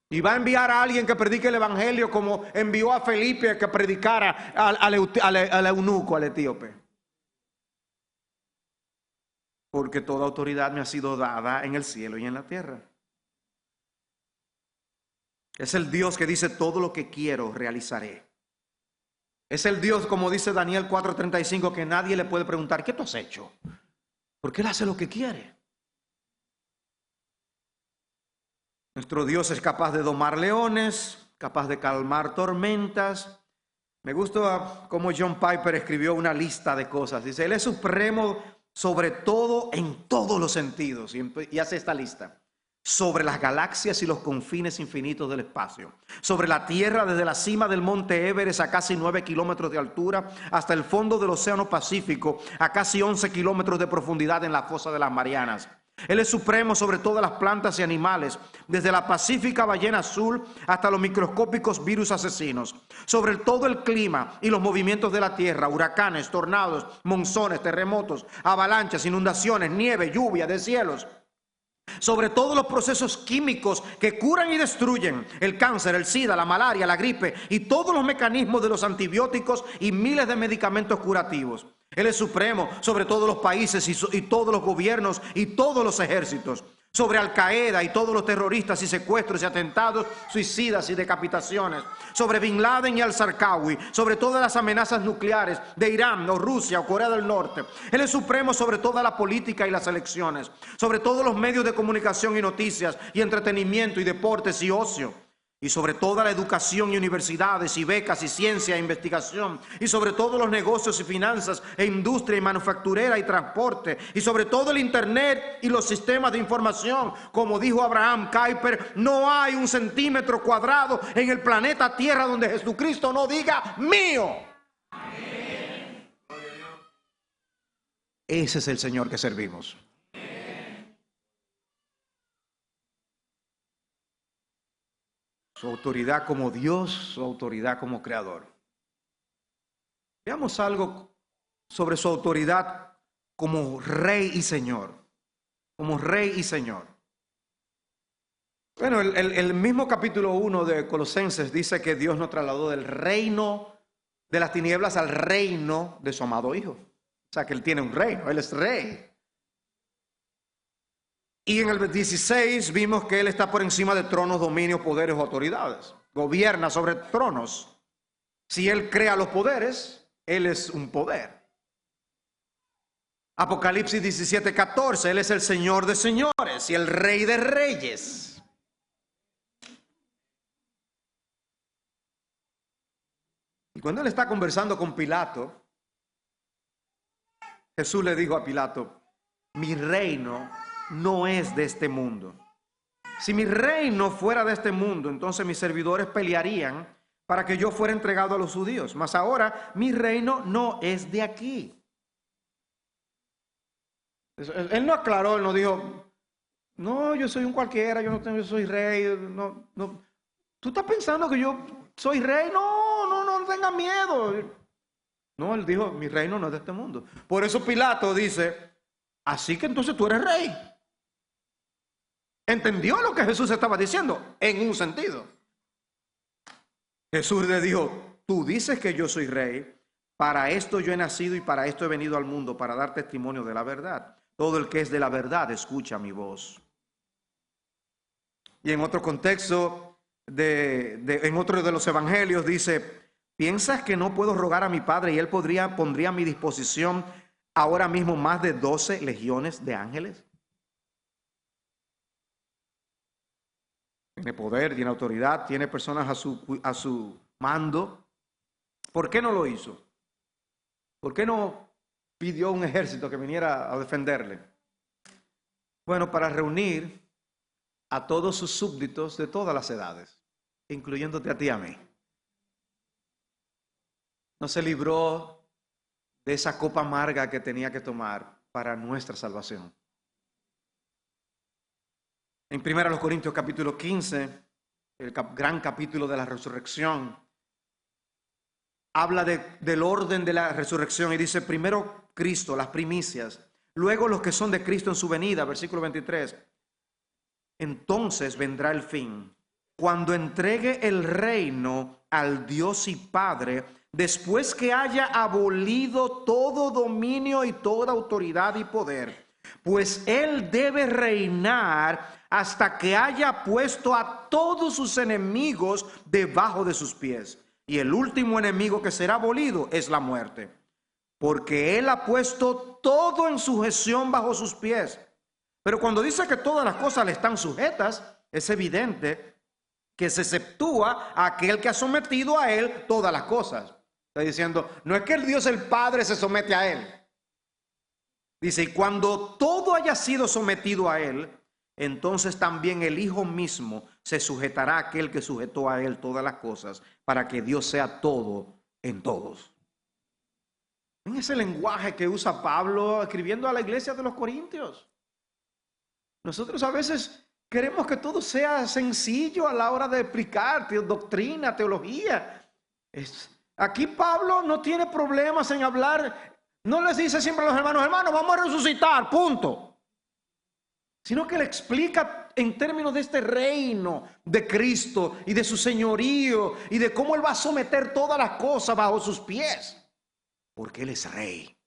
Y va a enviar a alguien que predique el evangelio, como envió a Felipe que predicara al eunuco, al etíope. Porque toda autoridad me ha sido dada en el cielo y en la tierra. Es el Dios que dice, todo lo que quiero realizaré. Es el Dios, como dice Daniel 4:35, que nadie le puede preguntar, ¿qué tú has hecho? Porque Él hace lo que quiere. Nuestro Dios es capaz de domar leones, capaz de calmar tormentas. Me gusta cómo John Piper escribió una lista de cosas. Dice, Él es supremo sobre todo en todos los sentidos. Y hace esta lista. Sobre las galaxias y los confines infinitos del espacio. Sobre la Tierra desde la cima del monte Everest a casi 9 kilómetros de altura hasta el fondo del océano Pacífico a casi 11 kilómetros de profundidad en la fosa de las Marianas. Él es supremo sobre todas las plantas y animales, desde la pacífica ballena azul hasta los microscópicos virus asesinos, sobre todo el clima y los movimientos de la tierra, huracanes, tornados, monzones, terremotos, avalanchas, inundaciones, nieve, lluvia, deshielos, sobre todos los procesos químicos que curan y destruyen el cáncer, el SIDA, la malaria, la gripe y todos los mecanismos de los antibióticos y miles de medicamentos curativos. Él es supremo sobre todos los países y todos los gobiernos y todos los ejércitos, sobre Al Qaeda y todos los terroristas y secuestros y atentados, suicidas y decapitaciones, sobre Bin Laden y al-Zarqawi, sobre todas las amenazas nucleares de Irán o Rusia o Corea del Norte. Él es supremo sobre toda la política y las elecciones, sobre todos los medios de comunicación y noticias y entretenimiento y deportes y ocio, y sobre toda la educación y universidades y becas y ciencia e investigación, y sobre todos los negocios y finanzas e industria y manufacturera y transporte, y sobre todo el internet y los sistemas de información. Como dijo Abraham Kuyper, no hay un centímetro cuadrado en el planeta Tierra donde Jesucristo no diga mío. Amén. Ese es el Señor que servimos. Su autoridad como Dios, su autoridad como creador. Veamos algo sobre su autoridad como Rey y Señor. Como Rey y Señor. Bueno, el mismo capítulo 1 de Colosenses dice que Dios nos trasladó del reino de las tinieblas al reino de su amado Hijo. O sea que Él tiene un reino, Él es Rey. Y en el 16 vimos que Él está por encima de tronos, dominios, poderes o autoridades. Gobierna sobre tronos. Si Él crea los poderes, Él es un poder. Apocalipsis 17:14, Él es el Señor de señores y el Rey de reyes. Y cuando Él está conversando con Pilato, Jesús le dijo a Pilato, mi reino no es de este mundo. Si mi reino fuera de este mundo, entonces mis servidores pelearían para que yo fuera entregado a los judíos. Mas ahora mi reino no es de aquí. Él no aclaró, él no dijo, no, yo soy un cualquiera, yo soy rey. No. ¿Tú estás pensando que yo soy rey? No tenga miedo. No, él dijo, mi reino no es de este mundo. Por eso Pilato dice, así que entonces tú eres rey. ¿Entendió lo que Jesús estaba diciendo? En un sentido. Jesús le dijo, tú dices que yo soy rey, para esto yo he nacido y para esto he venido al mundo, para dar testimonio de la verdad. Todo el que es de la verdad escucha mi voz. Y en otro contexto, en otro de los evangelios dice, ¿piensas que no puedo rogar a mi Padre y Él pondría a mi disposición ahora mismo más de 12 legiones de ángeles? Tiene poder, tiene autoridad, tiene personas a su mando. ¿Por qué no lo hizo? ¿Por qué no pidió un ejército que viniera a defenderle? Bueno, para reunir a todos sus súbditos de todas las edades, incluyéndote a ti y a mí. No se libró de esa copa amarga que tenía que tomar para nuestra salvación. En 1 Corintios capítulo 15, el gran capítulo de la resurrección, habla del orden de la resurrección y dice, primero Cristo, las primicias, luego los que son de Cristo en su venida, versículo 23. Entonces vendrá el fin, cuando entregue el reino al Dios y Padre, después que haya abolido todo dominio y toda autoridad y poder, pues Él debe reinar hasta que haya puesto a todos sus enemigos debajo de sus pies. Y el último enemigo que será abolido es la muerte, porque Él ha puesto todo en sujeción bajo sus pies. Pero cuando dice que todas las cosas le están sujetas, es evidente que se exceptúa a aquel que ha sometido a Él todas las cosas. Está diciendo, no es que el Dios el Padre se somete a Él. Dice, y cuando todo haya sido sometido a Él, entonces también el Hijo mismo se sujetará a aquel que sujetó a Él todas las cosas, para que Dios sea todo en todos. En ese lenguaje que usa Pablo escribiendo a la iglesia de los Corintios. Nosotros a veces queremos que todo sea sencillo a la hora de explicar doctrina, teología. Aquí Pablo no tiene problemas en hablar, no les dice siempre a los hermanos, vamos a resucitar, punto. Sino que le explica en términos de este reino de Cristo y de su señorío y de cómo Él va a someter todas las cosas bajo sus pies. Porque Él es rey.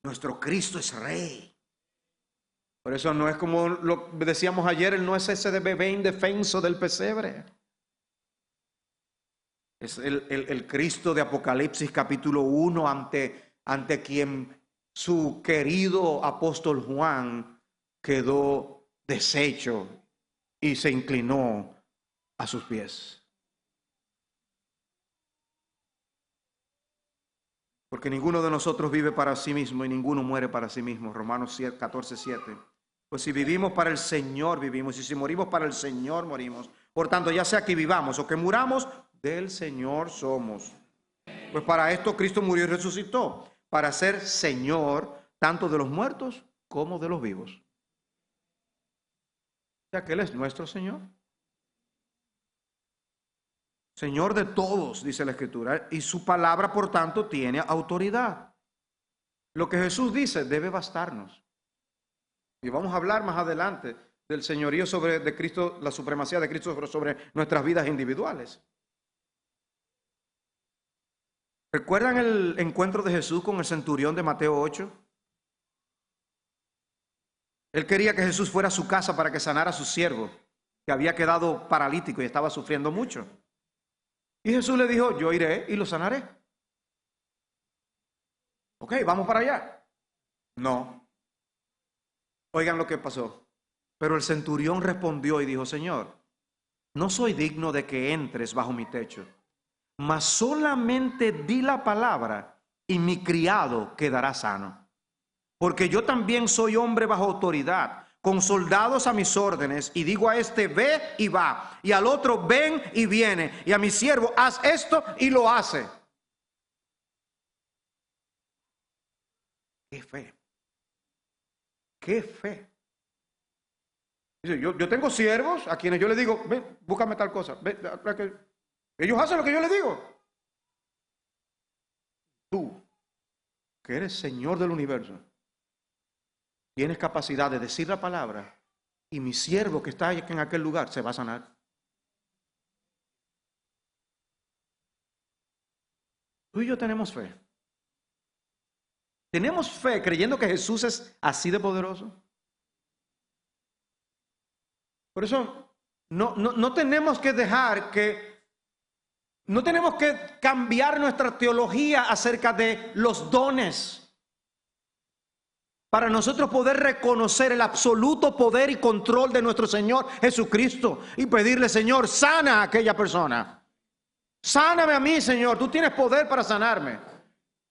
Nuestro Cristo es rey. Por eso no es como lo decíamos ayer, Él no es ese de bebé indefenso del pesebre. Es el Cristo de Apocalipsis capítulo 1 ante quien su querido apóstol Juan quedó deshecho y se inclinó a sus pies. Porque ninguno de nosotros vive para sí mismo y ninguno muere para sí mismo. Romanos 14:7. Pues si vivimos para el Señor, vivimos. Y si morimos para el Señor, morimos. Por tanto, ya sea que vivamos o que muramos, del Señor somos. Pues para esto Cristo murió y resucitó. Para ser Señor tanto de los muertos como de los vivos. O sea que Él es nuestro Señor. Señor de todos, dice la Escritura, y su palabra, por tanto, tiene autoridad. Lo que Jesús dice debe bastarnos. Y vamos a hablar más adelante del señorío de Cristo, la supremacía de Cristo sobre nuestras vidas individuales. ¿Recuerdan el encuentro de Jesús con el centurión de Mateo 8? Él quería que Jesús fuera a su casa para que sanara a su siervo, que había quedado paralítico y estaba sufriendo mucho. Y Jesús le dijo, yo iré y lo sanaré. Ok, vamos para allá. No. Oigan lo que pasó. Pero el centurión respondió y dijo, Señor, no soy digno de que entres bajo mi techo, mas solamente di la palabra y mi criado quedará sano. Porque yo también soy hombre bajo autoridad, con soldados a mis órdenes, y digo a este, ve y va, y al otro, ven y viene, y a mi siervo, haz esto y lo hace. ¡Qué fe! ¡Qué fe! Dice, yo tengo siervos a quienes yo les digo, ven, búscame tal cosa. Ven, ellos hacen lo que yo les digo. Tú, que eres Señor del universo, tienes capacidad de decir la palabra y mi siervo que está en aquel lugar se va a sanar. Tú y yo tenemos fe. ¿Tenemos fe creyendo que Jesús es así de poderoso? Por eso no tenemos que dejar que, no tenemos que cambiar nuestra teología acerca de los dones para nosotros poder reconocer el absoluto poder y control de nuestro Señor Jesucristo y pedirle: Señor, sana a aquella persona. Sáname a mí, Señor, tú tienes poder para sanarme.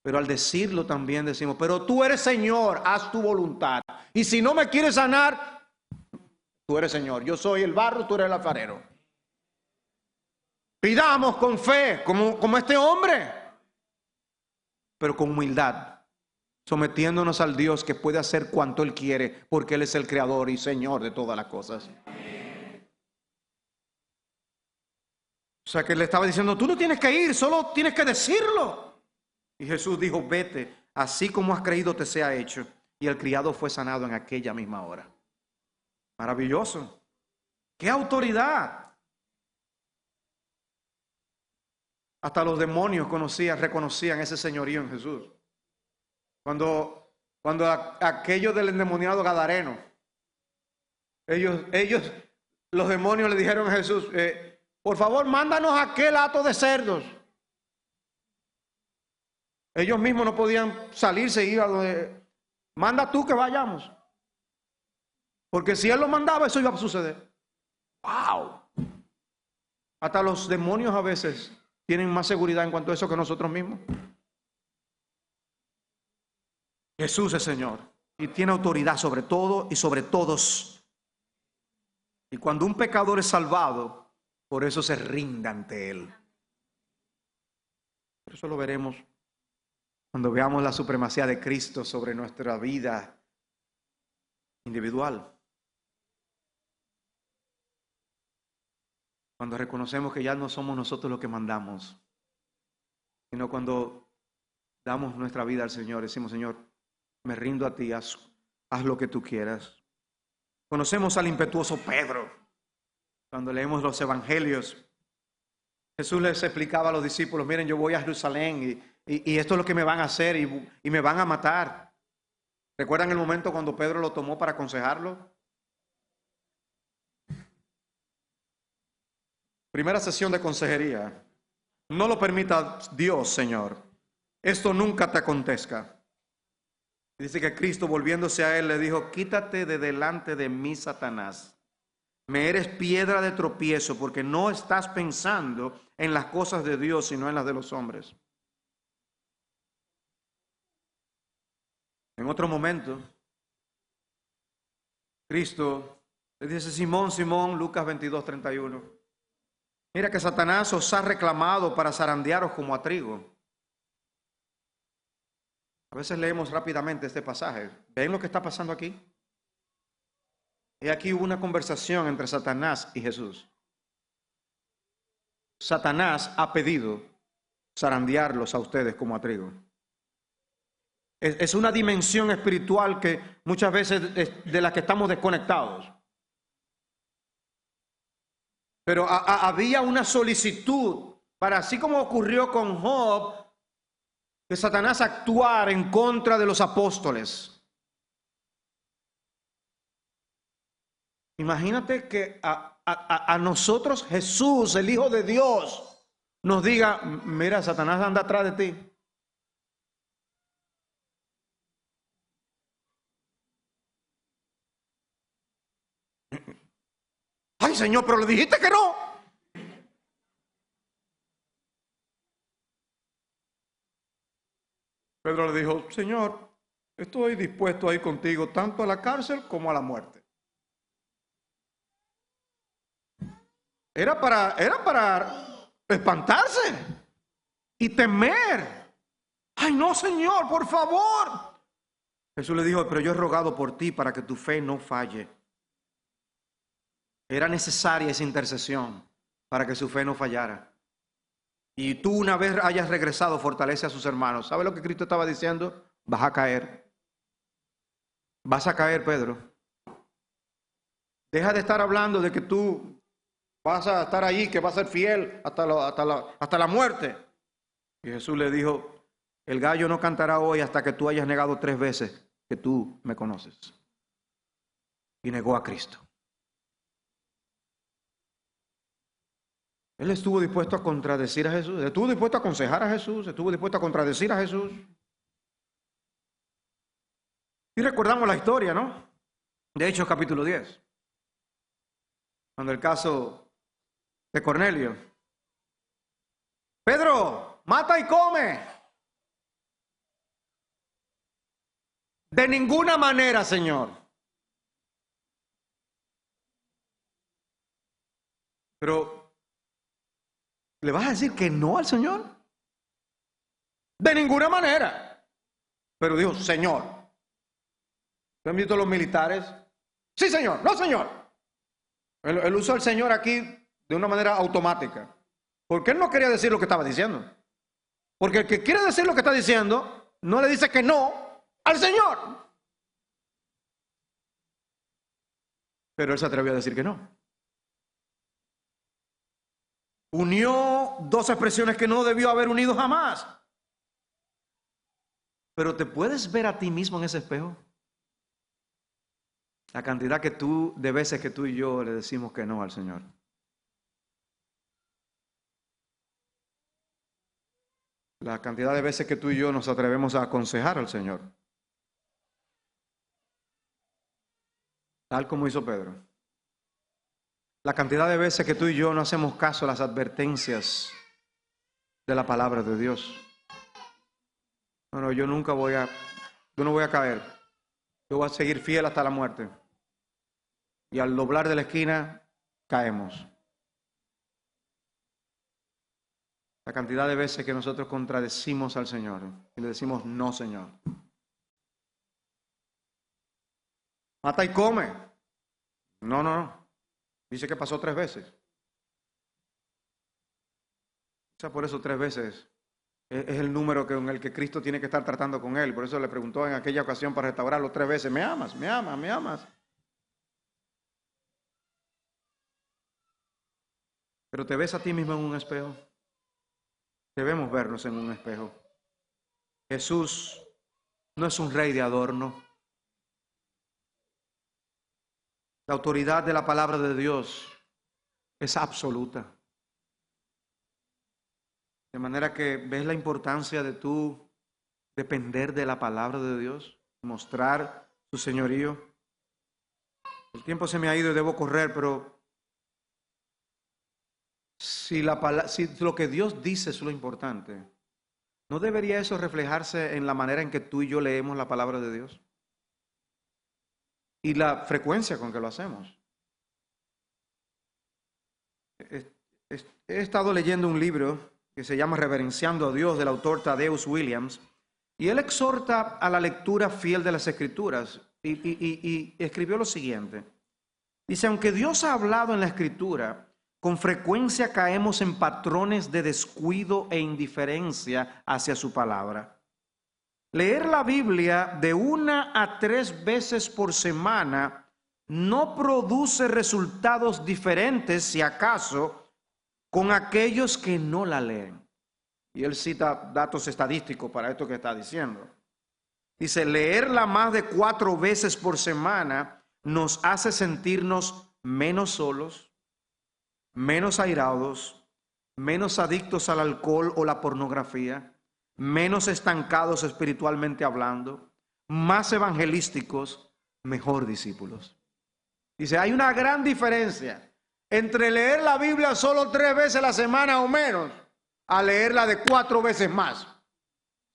Pero al decirlo también decimos: pero tú eres Señor, haz tu voluntad. Y si no me quieres sanar, tú eres Señor. Yo soy el barro, tú eres el alfarero. Pidamos con fe, como este hombre, pero con humildad, sometiéndonos al Dios que puede hacer cuanto Él quiere, porque Él es el creador y Señor de todas las cosas. O sea que le estaba diciendo: tú no tienes que ir, solo tienes que decirlo. Y Jesús dijo: vete, así como has creído te sea hecho. Y el criado fue sanado en aquella misma hora. Maravilloso. ¡Qué autoridad! Hasta los demonios reconocían ese señorío en Jesús. Cuando aquellos del endemoniado gadareno, los demonios le dijeron a Jesús: por favor, mándanos aquel hato de cerdos. Ellos mismos no podían salirse y ir a donde. Manda tú que vayamos. Porque si Él lo mandaba, eso iba a suceder. ¡Wow! Hasta los demonios a veces tienen más seguridad en cuanto a eso que nosotros mismos. Jesús es Señor y tiene autoridad sobre todo y sobre todos. Y cuando un pecador es salvado, por eso se rinde ante Él. Por eso lo veremos cuando veamos la supremacía de Cristo sobre nuestra vida individual. Cuando reconocemos que ya no somos nosotros los que mandamos, sino cuando damos nuestra vida al Señor, decimos: Señor, me rindo a ti, haz lo que tú quieras. Conocemos al impetuoso Pedro. Cuando leemos los evangelios, Jesús les explicaba a los discípulos: miren, yo voy a Jerusalén y esto es lo que me van a hacer y me van a matar. ¿Recuerdan el momento cuando Pedro lo tomó para aconsejarlo? Primera sesión de consejería. No lo permita Dios, Señor. Esto nunca te acontezca. Dice que Cristo, volviéndose a él, le dijo: quítate de delante de mí, Satanás. Me eres piedra de tropiezo, porque no estás pensando en las cosas de Dios, sino en las de los hombres. En otro momento, Cristo le dice: Simón, Simón, Lucas 22:31. Mira que Satanás os ha reclamado para zarandearos como a trigo. A veces leemos rápidamente este pasaje. ¿Ven lo que está pasando aquí? Y aquí hubo una conversación entre Satanás y Jesús. Satanás ha pedido zarandearlos a ustedes como a trigo. Es una dimensión espiritual que muchas veces de la que estamos desconectados. Pero había una solicitud para, así como ocurrió con Job, que Satanás actuara en contra de los apóstoles. Imagínate que a nosotros Jesús, el Hijo de Dios, nos diga: mira, Satanás anda atrás de ti. Ay, Señor, pero le dijiste que no. Pedro le dijo: Señor, estoy dispuesto a ir contigo tanto a la cárcel como a la muerte. Era para espantarse y temer. Ay, no, Señor, por favor. Jesús le dijo: pero yo he rogado por ti para que tu fe no falle. Era necesaria esa intercesión para que su fe no fallara. Y tú, una vez hayas regresado, fortalece a sus hermanos. ¿Sabe lo que Cristo estaba diciendo? Vas a caer. Vas a caer, Pedro. Deja de estar hablando de que tú vas a estar ahí, que vas a ser fiel hasta la muerte. Y Jesús le dijo: el gallo no cantará hoy hasta que tú hayas negado 3 veces que tú me conoces. Y negó a Cristo. Él estuvo dispuesto a contradecir a Jesús, estuvo dispuesto a aconsejar a Jesús, estuvo dispuesto a contradecir a Jesús. Y recordamos la historia, ¿no? De Hechos capítulo 10, cuando el caso de Cornelio. Pedro, mata y come. De ninguna manera, Señor. Pero, ¿le vas a decir que no al Señor? De ninguna manera. Pero dijo, Señor. ¿Lo han visto los militares? Sí, Señor. No, Señor. Él usó al Señor aquí de una manera automática. Porque él no quería decir lo que estaba diciendo. Porque el que quiere decir lo que está diciendo, no le dice que no al Señor. Pero él se atrevió a decir que no. Unió dos expresiones que no debió haber unido jamás. Pero ¿te puedes ver a ti mismo en ese espejo? La cantidad de veces que tú y yo le decimos que no al Señor. La cantidad de veces que tú y yo nos atrevemos a aconsejar al Señor. Tal como hizo Pedro. La cantidad de veces que tú y yo no hacemos caso a las advertencias de la palabra de Dios. No, yo no voy a caer. Yo voy a seguir fiel hasta la muerte. Y al doblar de la esquina, caemos. La cantidad de veces que nosotros contradecimos al Señor y le decimos, no, Señor. Mata y come. No. Dice que pasó 3 veces. O sea, por eso 3 veces es el número con el que Cristo tiene que estar tratando con él. Por eso le preguntó en aquella ocasión para restaurarlo 3 veces. ¿Me amas? ¿Me amas? ¿Me amas? Pero te ves a ti mismo en un espejo. Debemos vernos en un espejo. Jesús no es un rey de adorno. La autoridad de la palabra de Dios es absoluta. De manera que ves la importancia de tú depender de la palabra de Dios, mostrar su señorío. El tiempo se me ha ido y debo correr, pero si lo que Dios dice es lo importante, ¿no debería eso reflejarse en la manera en que tú y yo leemos la palabra de Dios? Y la frecuencia con que lo hacemos. He estado leyendo un libro que se llama Reverenciando a Dios, del autor Tadeusz Williams, y él exhorta a la lectura fiel de las Escrituras y escribió lo siguiente. Dice, aunque Dios ha hablado en la Escritura, con frecuencia caemos en patrones de descuido e indiferencia hacia su palabra. Leer la Biblia de 1 a 3 veces por semana no produce resultados diferentes, si acaso, con aquellos que no la leen. Y él cita datos estadísticos para esto que está diciendo. Dice, leerla más de 4 veces por semana nos hace sentirnos menos solos, menos airados, menos adictos al alcohol o la pornografía, menos estancados espiritualmente hablando, más evangelísticos, mejor discípulos. Dice, hay una gran diferencia entre leer la Biblia solo 3 veces a la semana o menos, a leerla de 4 veces más.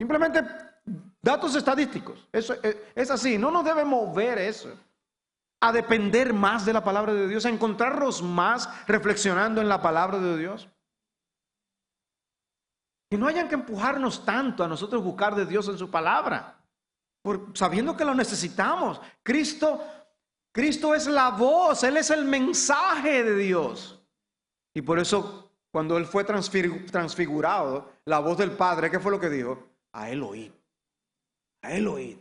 Simplemente datos estadísticos. Eso es así. No nos debemos ver eso. A depender más de la palabra de Dios, a encontrarnos más reflexionando en la palabra de Dios. Que no hayan que empujarnos tanto a nosotros buscar de Dios en su palabra, sabiendo que lo necesitamos. Cristo es la voz, Él es el mensaje de Dios. Y por eso, cuando Él fue transfigurado, la voz del Padre, ¿qué fue lo que dijo? A Él oíd, a Él oíd.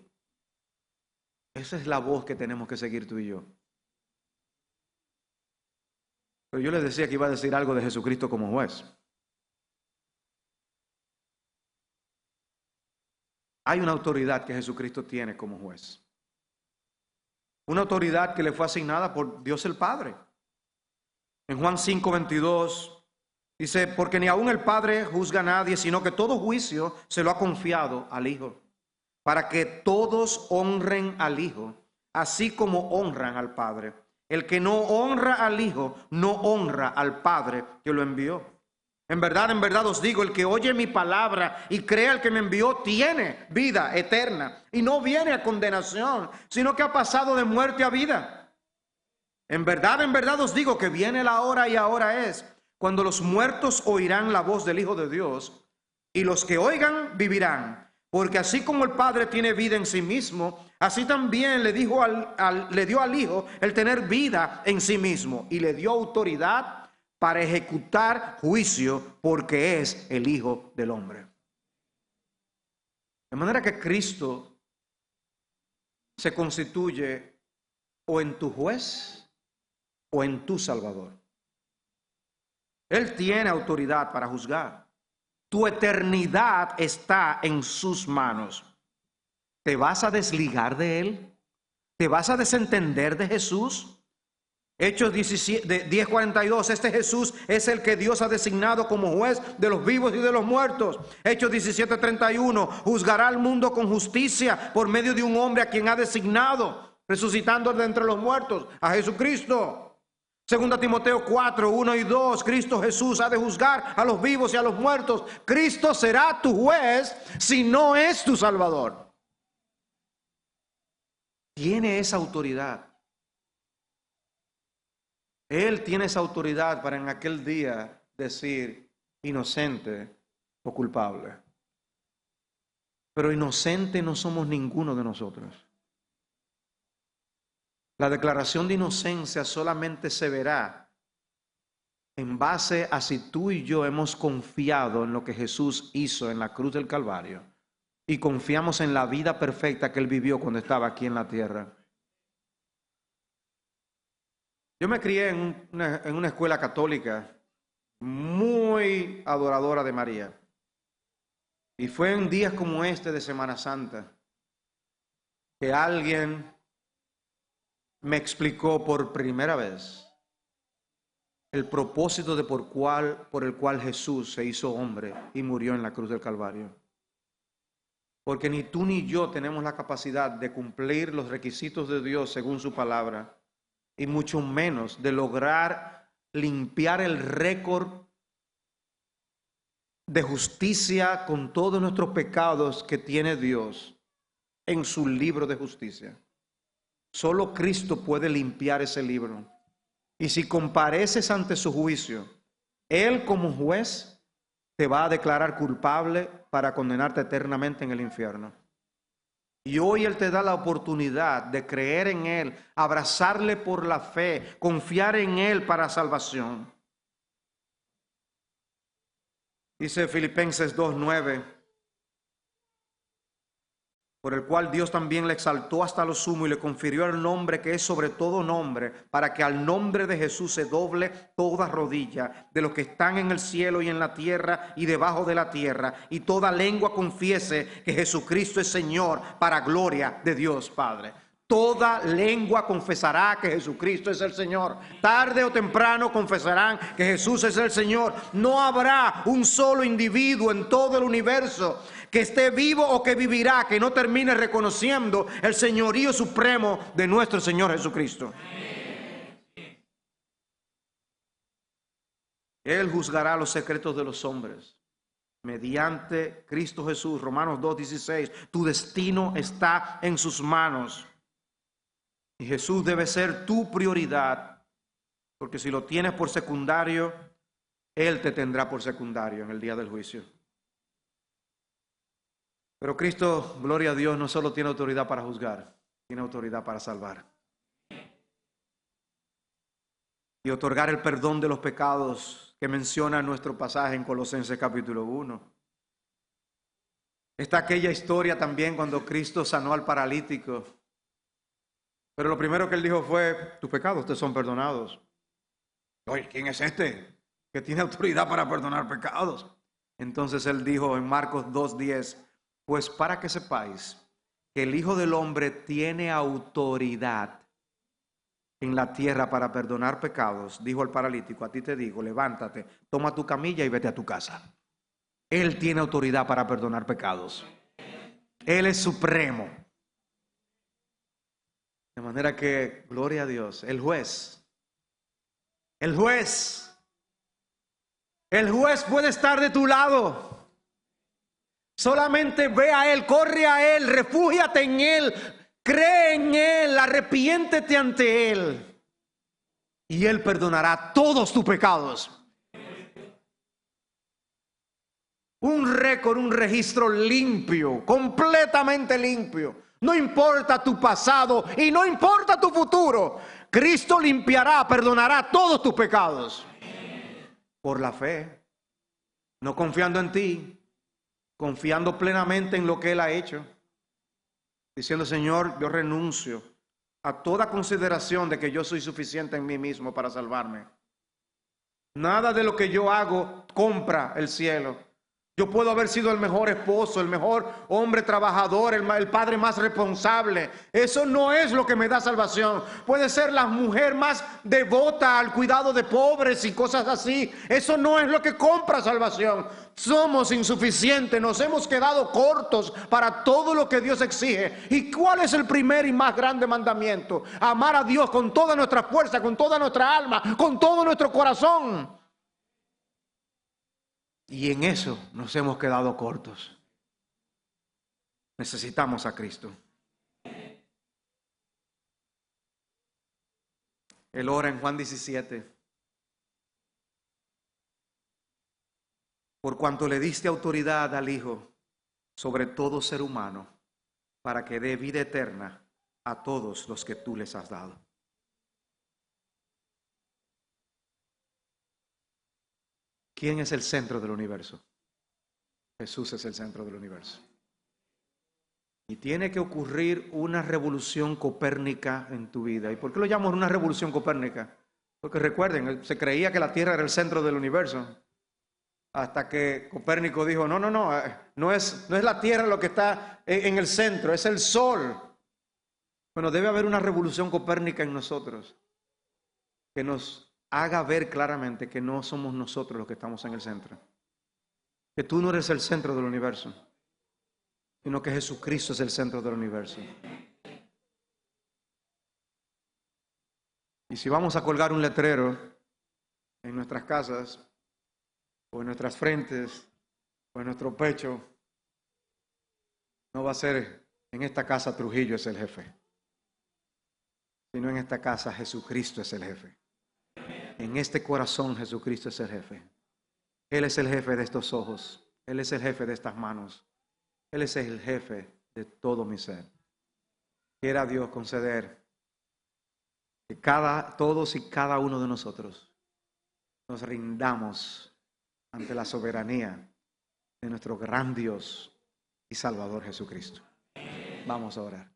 Esa es la voz que tenemos que seguir tú y yo. Pero yo les decía que iba a decir algo de Jesucristo como juez. Hay una autoridad que Jesucristo tiene como juez. Una autoridad que le fue asignada por Dios el Padre. En Juan 5:22 Dice, porque ni aun el Padre juzga a nadie, sino que todo juicio se lo ha confiado al Hijo, para que todos honren al Hijo, así como honran al Padre. El que no honra al Hijo, no honra al Padre que lo envió. En verdad os digo, el que oye mi palabra y cree al que me envió, tiene vida eterna y no viene a condenación, sino que ha pasado de muerte a vida. En verdad os digo que viene la hora y ahora es, cuando los muertos oirán la voz del Hijo de Dios, y los que oigan vivirán. Porque así como el Padre tiene vida en sí mismo, así también le dio al Hijo el tener vida en sí mismo, y le dio autoridad para ejecutar juicio, porque es el Hijo del Hombre. De manera que Cristo se constituye o en tu juez o en tu Salvador. Él tiene autoridad para juzgar. Tu eternidad está en sus manos. ¿Te vas a desligar de Él? ¿Te vas a desentender de Jesús? Hechos 10:42, este Jesús es el que Dios ha designado como juez de los vivos y de los muertos. Hechos 17:31, juzgará al mundo con justicia por medio de un hombre a quien ha designado, resucitando de entre los muertos, a Jesucristo. Segunda Timoteo 4:1 y 2, Cristo Jesús ha de juzgar a los vivos y a los muertos. Cristo será tu juez si no es tu Salvador. Tiene esa autoridad. Él tiene esa autoridad para en aquel día decir inocente o culpable. Pero inocente no somos ninguno de nosotros. La declaración de inocencia solamente se verá en base a si tú y yo hemos confiado en lo que Jesús hizo en la cruz del Calvario y confiamos en la vida perfecta que Él vivió cuando estaba aquí en la tierra. Yo me crié en una escuela católica muy adoradora de María. Y fue en días como este de Semana Santa que alguien me explicó por primera vez el propósito de por el cual Jesús se hizo hombre y murió en la cruz del Calvario. Porque ni tú ni yo tenemos la capacidad de cumplir los requisitos de Dios según su palabra, y mucho menos de lograr limpiar el récord de justicia con todos nuestros pecados que tiene Dios en su libro de justicia. Solo Cristo puede limpiar ese libro. Y si compareces ante su juicio, Él como juez te va a declarar culpable para condenarte eternamente en el infierno. Y hoy Él te da la oportunidad de creer en Él, abrazarle por la fe, confiar en Él para salvación. Dice Filipenses 2:9, por el cual Dios también le exaltó hasta lo sumo y le confirió el nombre que es sobre todo nombre, para que al nombre de Jesús se doble toda rodilla de los que están en el cielo y en la tierra y debajo de la tierra, y toda lengua confiese que Jesucristo es Señor, para gloria de Dios Padre. Toda lengua confesará que Jesucristo es el Señor. Tarde o temprano confesarán que Jesús es el Señor. No habrá un solo individuo en todo el universo que esté vivo o que vivirá que no termine reconociendo el señorío supremo de nuestro Señor Jesucristo. Él juzgará los secretos de los hombres mediante Cristo Jesús. Romanos 2:16. Tu destino está en sus manos. Y Jesús debe ser tu prioridad, porque si lo tienes por secundario, Él te tendrá por secundario en el día del juicio. Pero Cristo, gloria a Dios, no solo tiene autoridad para juzgar, tiene autoridad para salvar. Y otorgar el perdón de los pecados que menciona nuestro pasaje en Colosenses capítulo 1. Está aquella historia también cuando Cristo sanó al paralítico. Pero lo primero que Él dijo fue, tus pecados te son perdonados. Oye, ¿quién es este que tiene autoridad para perdonar pecados? Entonces Él dijo en Marcos 2:10, pues para que sepáis que el Hijo del Hombre tiene autoridad en la tierra para perdonar pecados, dijo al paralítico, a ti te digo, levántate, toma tu camilla y vete a tu casa. Él tiene autoridad para perdonar pecados. Él es supremo. De manera que, gloria a Dios, el juez puede estar de tu lado. Solamente ve a Él, corre a Él, refúgiate en Él, cree en Él, arrepiéntete ante Él. Y Él perdonará todos tus pecados. Un récord, un registro limpio, completamente limpio. No importa tu pasado y no importa tu futuro. Cristo limpiará, perdonará todos tus pecados. Por la fe, no confiando en ti, confiando plenamente en lo que Él ha hecho. Diciendo, Señor, yo renuncio a toda consideración de que yo soy suficiente en mí mismo para salvarme. Nada de lo que yo hago compra el cielo. Yo puedo haber sido el mejor esposo, el mejor hombre trabajador, el padre más responsable. Eso no es lo que me da salvación. Puede ser la mujer más devota al cuidado de pobres y cosas así. Eso no es lo que compra salvación. Somos insuficientes, nos hemos quedado cortos para todo lo que Dios exige. ¿Y cuál es el primer y más grande mandamiento? Amar a Dios con toda nuestra fuerza, con toda nuestra alma, con todo nuestro corazón. Y en eso nos hemos quedado cortos. Necesitamos a Cristo. Él ora en Juan 17. Por cuanto le diste autoridad al Hijo sobre todo ser humano, para que dé vida eterna a todos los que tú les has dado. ¿Quién es el centro del universo? Jesús es el centro del universo. Y tiene que ocurrir una revolución copérnica en tu vida. ¿Y por qué lo llamo una revolución copérnica? Porque recuerden, se creía que la Tierra era el centro del universo. Hasta que Copérnico dijo, no es la Tierra lo que está en el centro, es el Sol. Bueno, debe haber una revolución copérnica en nosotros que nos haga ver claramente que no somos nosotros los que estamos en el centro. Que tú no eres el centro del universo, sino que Jesucristo es el centro del universo. Y si vamos a colgar un letrero en nuestras casas, o en nuestras frentes, o en nuestro pecho, no va a ser en esta casa Trujillo es el jefe, sino en esta casa Jesucristo es el jefe. En este corazón Jesucristo es el jefe. Él es el jefe de estos ojos. Él es el jefe de estas manos. Él es el jefe de todo mi ser. Quiera Dios conceder que todos y cada uno de nosotros nos rindamos ante la soberanía de nuestro gran Dios y Salvador Jesucristo. Vamos a orar.